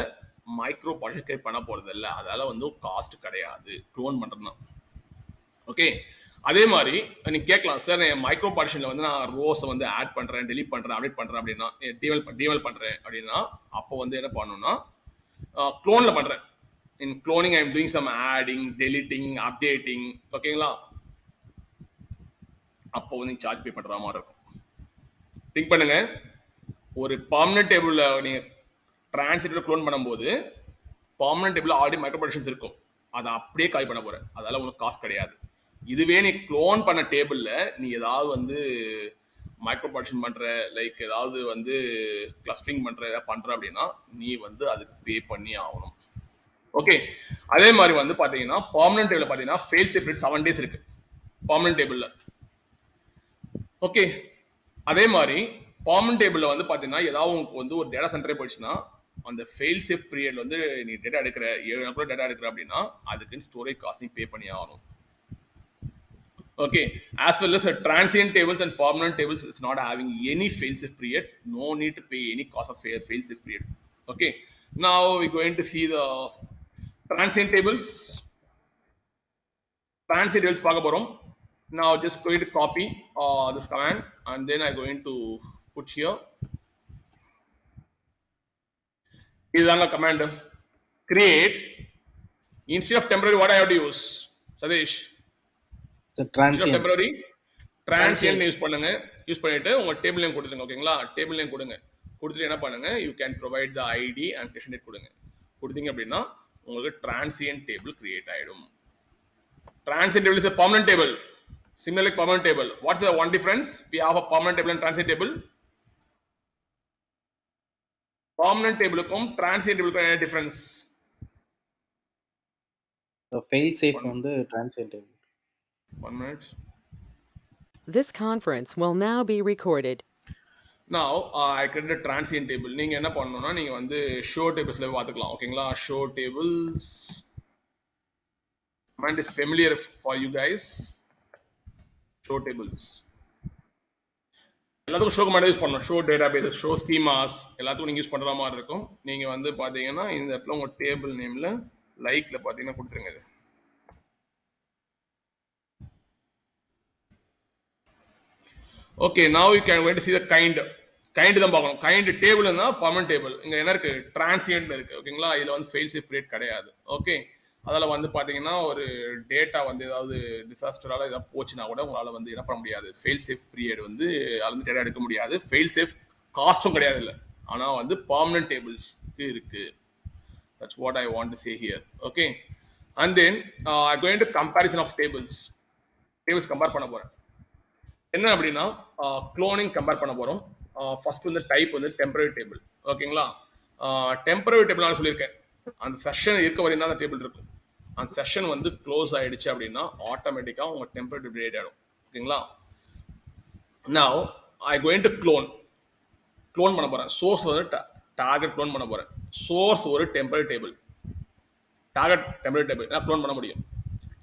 மைக்ரோ பார்ட்டிஷன் கிரியேட் பண்ண போறது இல்லை. அதால வந்து காஸ்ட் கிடையாது க்ளோன் பண்றதுனா. ஓகே, அதே மாதிரி நீங்க கேட்கலாம், சார் என் மைக்ரோ பார்ட்டிஷன்ல வந்து நான் ரோஸ் வந்து ஆட் பண்றேன், டெலிட் பண்றேன், அப்டேட் பண்றேன் அப்படின்னா டிவெல் பண்றேன் அப்படின்னா அப்போ வந்து என்ன பண்ணணும்னா க்ளோன்ல பண்றேன். in cloning I am doing some adding, deleting, updating. ஓகேங்களா, அப்போ வந்து சார்ஜ் பே பண்ற மாதிரி இருக்கும். திங்க் பண்ணுங்க, ஒரு பர்மனன்ட் டேபிள்ல நீங்க டிரான்சிட்டிவ் க்ளோன் பண்ணும்போது பர்மனன்ட் டேபிள்ல ஆல்ரெடி மைக்ரோ பார்ட்டிஷன்ஸ் இருக்கும், அதை அப்படியே காப்பி பண்ண போற, அதனால உனக்கு காஸ்ட் கிடையாது. இதுவே நீ க்ளோன் பண்ண டேபிள்ல நீ ஏதாவது வந்து மைக்ரோ பார்ட்டிஷன் பண்ற, லைக் ஏதாவது வந்து கிளஸ்டரிங் பண்ற, ஏதாவது பண்ற அப்படின்னா நீ வந்து அதுக்கு பே பண்ணி ஆகணும். ஓகே, அதே மாதிரி வந்து பாத்தீங்கன்னா பர்மனன்ட் டேபிள்ல பாத்தீங்கன்னா ஃபெயில் சேஃப் ரேட் 7 days இருக்கு பர்மனன்ட் டேபிள்ல. ஓகே, அதே மாதிரி பர்மனன்ட் டேபிள்ல வந்து பாத்தீங்கன்னா ஏதாவது உங்களுக்கு வந்து ஒரு டேட்டா சென்டரே போயிடுச்சுன்னா அந்த ஃபெயில் சேஃப் பீரியட் வந்து நீ டேட்டா எடுக்கிற 7 நாள் டேட்டா எடுக்கிற அப்படின்னா அதுக்கு ஸ்டோரேஜ் காஸ்ட் நீ பே பண்ணி ஆகணும். Okay, as well as transient tables and permanent tables, it's not having any fail safe period. No need to pay any cost of fail safe period. Okay, now we're going to see the transient tables. Transient tables பார்க்க போறோம். Now just going to copy this command and then I'm going to put here. இதுதாங்க command. Create instead of temporary, what I have to use, Sadesh? Temporary transient use பண்ணுங்க. Use பண்ணிட்டு உங்க table name கொடுத்துங்க. ஓகேங்களா, table name கொடுங்க. கொடுத்துட்டு என்ன பண்ணுங்க, you can provide the ID and session date கொடுங்க. கொடுத்தீங்க அப்படின்னா உங்களுக்கு டிரான்சியன்ட் டேபிள் கிரியேட் ஆயிடும். Transient table is a permanent table, similar like permanent table. What's the one difference? We have a permanent table and transient table. Permanent tableக்கும் transient tableக்கும் என்ன difference? fail safe வந்து transient table. 1 minute. This conference will now be recorded. Now I created a transient table. நீங்க என்ன பண்ணனும்னா நீங்க வந்து show tablesல பாத்துக்கலாம். ஓகேங்களா, show tables command is familiar for you guys. Show tables எல்லாத்துக்கும் show command யூஸ் பண்ணனும். show databases, show schemas எல்லாத்துக்கும் நீங்க யூஸ் பண்ற மாதிரி இருக்கும். நீங்க வந்து பாத்தீங்கன்னா இந்த இடத்துல உங்க டேபிள் நேம்ல லைக்ல பாத்தீங்கன்னா கொடுத்துருங்க. இது okay, now you can going to see the kind தான் பார்க்கணும். kind table னா permanent table. இங்க என்ன இருக்கு, transient இருக்கு. ஓகேங்களா, இதுல வந்து fail safe period கிடையாது. ஓகே, அதனால வந்து பாத்தீங்கன்னா ஒரு டேட்டா வந்து ஏதாவது டிசாஸ்டரால ஏதாவது போச்சுனா கூட உங்களால வந்து என்ன பண்ண முடியாது, fail safe period வந்து அதுல இருந்து டேட்டா எடுக்க முடியாது. fail safe காஸ்டும் கிடையாது இல்ல, ஆனா வந்து permanent tables இருக்கு. That's what I want to say here. Okay, and then going to comparison of tables compare பண்ண போறேன். என்ன அப்படின்னா க்ளோனிங் கம்பேர் பண்ண போறோம். ஃபர்ஸ்ட் வந்து டைப் வந்து டெம்பரரி டேபிள். ஓகேங்களா, டெம்பரரி டேபிள் நான் சொல்லியிருக்கேன், அந்த செஷன் இருக்க வரையும் தான் அந்த டேபிள் இருக்கும். அந்த செஷன் வந்து க்ளோஸ் ஆயிடுச்சு அப்படின்னா ஆட்டோமேட்டிக்கா உங்க டெம்பரரி டேபிள் கிரியேட் ஆயிடும். ஓகேங்களா, now I going to clone பண்ண போறேன். சோர்ஸ் வந்து டார்கெட் க்ளோன் பண்ண போறேன். சோர்ஸ் ஒரு temporary table, target temporary table நான் க்ளோன் பண்ண முடியும்,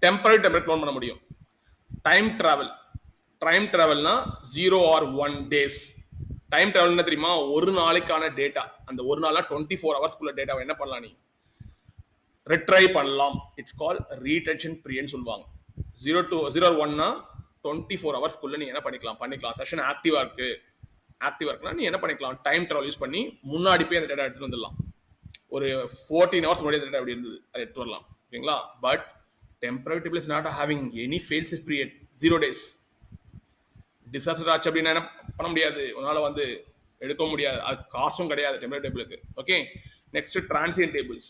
டெம்பரரி டேபிள் க்ளோன் பண்ண முடியும். டைம் டிராவல் டைம் டிராவல்னா 0 or 1 days. டைம் டிராவல் என்ன தெரியுமா, ஒரு நாளைக்கான டேட்டா, அந்த ஒரு நாளா 24 ஹவர்ஸ்க்குள்ள டேட்டாவை என்ன பண்ணலாம், நீ ரிட்ரை பண்ணலாம். இட்ஸ் கால் ரீடென்ஷன் பீரியட் சொல்லுவாங்க. 0 to 0 or 1னா 24 ஹவர்ஸ்க்குள்ள நீ என்ன பண்ணிக்கலாம். செஷன் ஆக்டிவா இருக்குன்னா நீ என்ன பண்ணிக்கலாம், டைம் டிராவல் யூஸ் பண்ணி முன்னாடி போய் அந்த டேட்டா எடுத்துட்டு வந்துடலாம். ஒரு 14 ஹவர்ஸ் முன்னாடி டேட்டா எப்படி இருந்தது அதை எடுத்து வரலாம். ஓகேங்களா? But temporary table is not having any fail safe period, 0 days. Disaster ஆச்சு அப்படின்னா என்ன பண்ண முடியாது, உன்னால வந்து எடுக்க முடியாது, அது காசும் கிடையாது டெம்பரரி டேபிளுக்கு. Okay, next transient tables.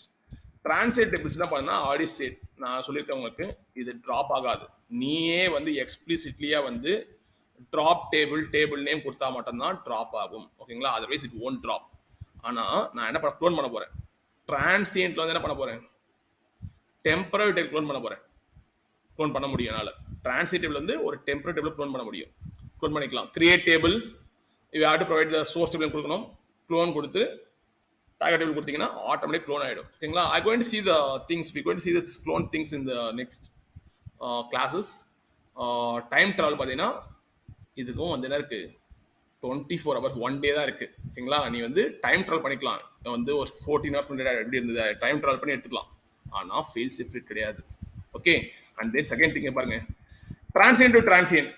Transient tables என்ன பண்ணா, ஆல்ரெடி செட் நான் சொல்லியிருக்கேன் உங்களுக்கு, இது டிராப் ஆகாது. நீயே வந்து எக்ஸ்பிளிசிட்லியா வந்து டிராப் டேபிள் நேம் கொடுத்தா மட்டும்தான் டிராப் ஆகும். ஓகேங்களா? Otherwise it won't drop. ஆனா நான் என்ன க்ளோன் பண்ண போறேன், டிரான்சியன்ட்ல வந்து என்ன பண்ண போறேன், டெம்பரரி டேபிள் க்ளோன் பண்ண முடியும். என்னால டிரான்சியன்ட் டேபிள் வந்து ஒரு டெம்பரரி டேபிள் க்ளோன் பண்ண முடியும். க்ளோன் பண்ணிக்கலாம். Create table, you have to provide the source table கொடுக்கணும். க்ளோன் கொடுத்து டார்கெட் டேபிள் கொடுத்தீங்கன்னா ஆட்டோமேட்டிக் க்ளோன் ஆயிடும். ஓகேங்களா? ஐ going to see the things, we going to see the clone things in the next classes. Time travel பாத்தீங்கன்னா இதுக்கும் வந்து என்ன இருக்கு, 24 ஹவர்ஸ் 1 day தான் இருக்கு. ஓகேங்களா? நீ வந்து டைம் டிராவல் பண்ணிக்கலாம். வந்து ஒரு 14 ஹவர்ஸ் எப்படி இருந்தது டைம் டிராவல் பண்ணி எடுத்துக்கலாம். ஆனா ஃபெயில் செப்பரேட் கிடையாது. Okay, and then second thing பாருங்க, transient to transient,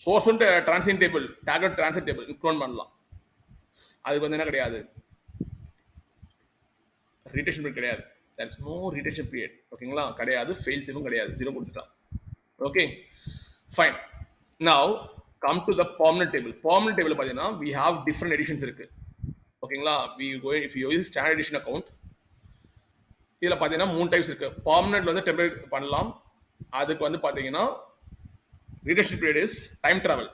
source to transient table, target transient table clone பண்ணலாம். அதுக்கு வந்து என்ன கிடையாது, ரீடென்ஷன் பீரியட் கிடையாது. there is no retention period. ஓகேங்களா? கிடையாது. ஃபெயில் சேவும் கிடையாது. 0 கொடுத்துட்டா. Okay, fine. now come to the permanent table. permanent table பாத்தீங்கன்னா we have different editions இருக்கு. ஓகேங்களா? we going, if you use standard edition account, இதுல பாத்தீங்கன்னா 3 டைப்ஸ் இருக்கு. permanent வந்து டெம்பரரி பண்ணலாம். அதுக்கு வந்து பாத்தீங்கன்னா retention period is time travel.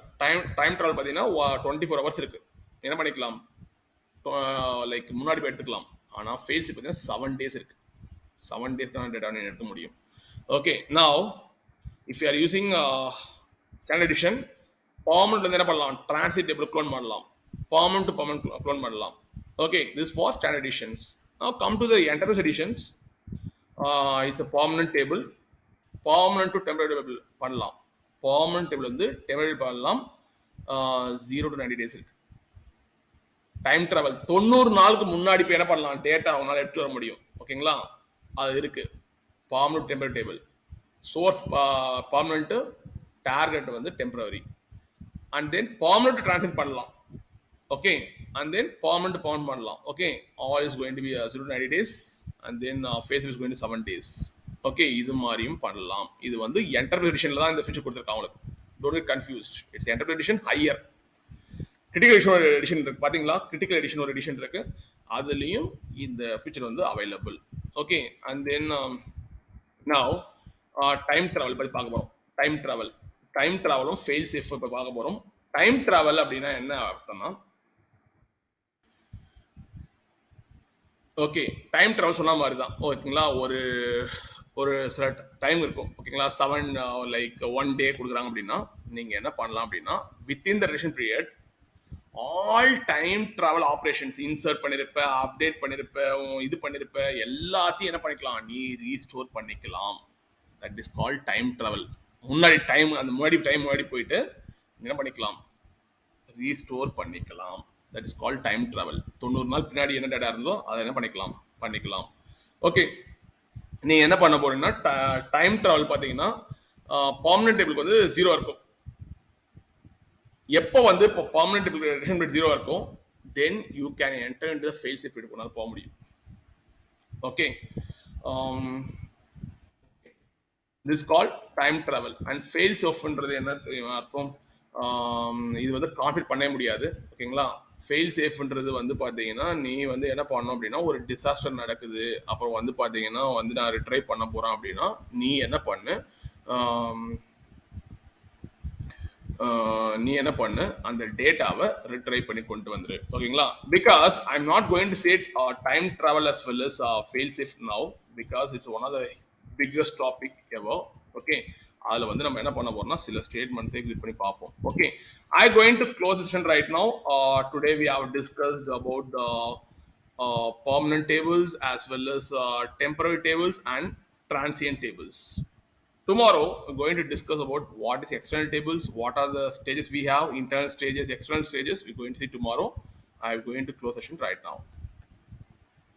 time travel பாத்தீங்கன்னா 24 hours இருக்கு. என்ன பண்ணிக்கலாம், லைக் முன்னாடி போய் எடுத்துக்கலாம். ஆனா ஃபெயில்ஸ் பாத்தீங்கன்னா 7 days இருக்கு. 7 daysக்கான டேட்டா நீ எடுக்க முடியும். Okay, now if you are using standard edition, permanent வந்து என்ன பண்ணலாம், transit table clone பண்ணலாம், permanent to permanent clone பண்ணலாம். Okay, this for standard editions. Now come to the enterprise editions. It's a permanent table, permanent to temporary table பண்ணலாம். permanent table வந்து temporary பண்ணலாம். 0 to 90 days இருக்கு. Time travel 90 நாளுக்கு முன்னாடி போய் என்ன பண்ணலாம், டேட்டா அவனால எடுத்து வர முடியும். ஓகேங்களா? அது இருக்கு. permanent temporary table, source permanent, target வந்து temporary, and then permanent transit பண்ணலாம். Okay, and then permanent to permanent பண்ணலாம். Okay, all is going to be 0 to 90 days, and then phase is going to 7 days. Okay, இது மாதிரியும் பண்ணலாம். இது வந்து enterprise editionல தான் இந்த ஃபீச்சர் கொடுத்திருக்காங்க உங்களுக்கு. don't get confused, it's enterprise edition higher. Critical edition ஒரு எடிஷன் இருக்கு பாத்தீங்களா, கிரிட்டிக்கல் எடிஷன் ஒரு எடிஷன் இருக்கு, அதுலயும் இந்த ஃபீச்சர் வந்து அவைலபிள். ஓகே, அண்ட் தென் நவ டைம் டிராவல் பத்தி பார்க்க போறோம். டைம் டிராவலும் ஃபெயில் சேஃப் இப்ப பார்க்க போறோம். டைம் டிராவல் அப்படின்னா என்ன அர்த்தம்னா, ஓகே, டைம் டிராவல் சொன்ன மாதிரி தான். ஓகேங்களா? ஒரு சில டைம் இருக்கும். ஓகேங்களா? 7 லைக் 1 day கொடுக்குறாங்க அப்படின்னா நீங்க என்ன பண்ணலாம் அப்படின்னா, within the retention period all time travel operations insert பண்ணிருப்ப, அப்டேட் பண்ணிருப்ப, இது பண்ணிருப்ப, எல்லாத்தையும் என்ன பண்ணிக்கலாம், நீ ரீஸ்டோர் பண்ணிக்கலாம். That is called time travel. முன்னாடி டைம், அந்த முன்னாடி போயிட்டு என்ன பண்ணிக்கலாம், ரீஸ்டோர் பண்ணிக்கலாம். That is called time travel. 90 நாள் பின்னாடி என்ன டேட்டா இருந்தோ அதை என்ன பண்ணிக்கலாம். ஓகே, நீ என்ன பண்ண போறீங்கன்னா, டைம் டிராவல் பாத்தீங்கன்னா பெர்மனன்ட் டேபிளுக்கு வந்து 0 இருக்கும். எப்போ வந்து பெர்மனன்ட் டேபிள் ரெடிஷன் பீரியட் 0 இருக்கும், then you can enter into the fail safe period போனால போக முடியும். Okay, this called time travel. and fail safe-ன்றது என்ன அர்த்தம், இது வந்து கான்ஃபிட் பண்ணவே முடியாது. ஓகேங்களா? ஃபெயில் சேஃப்ன்றது வந்து பாத்தீங்கன்னா, நீ வந்து என்ன பண்ணணும் அப்படின்னா, ஒரு டிசாஸ்டர் நடக்குது, அப்புறம் வந்து பாத்தீங்கன்னா வந்து நான் ரிட்ரை பண்ண போறேன் அப்படின்னா நீ என்ன பண்ணு, அந்த டேட்டாவை ரிட்ரை பண்ணி கொண்டு வந்துரு. ஓகேங்களா? Because I am not going to set time travel as well as fail safe now, because it's one of the biggest topic ever. Okay, அதுல வந்து நம்ம என்ன பண்ண போறோம்னா சில ஸ்டேட்மெண்ட்ஸை கிளிக் பண்ணி பார்ப்போம். Okay, I going to close the session right now. Today we have discussed about the permanent tables as well as temporary tables and transient tables. Tomorrow we're going to discuss about what is external tables, what are the stages we have, internal stages, external stages. We're going to see tomorrow. I'm going to close session right now.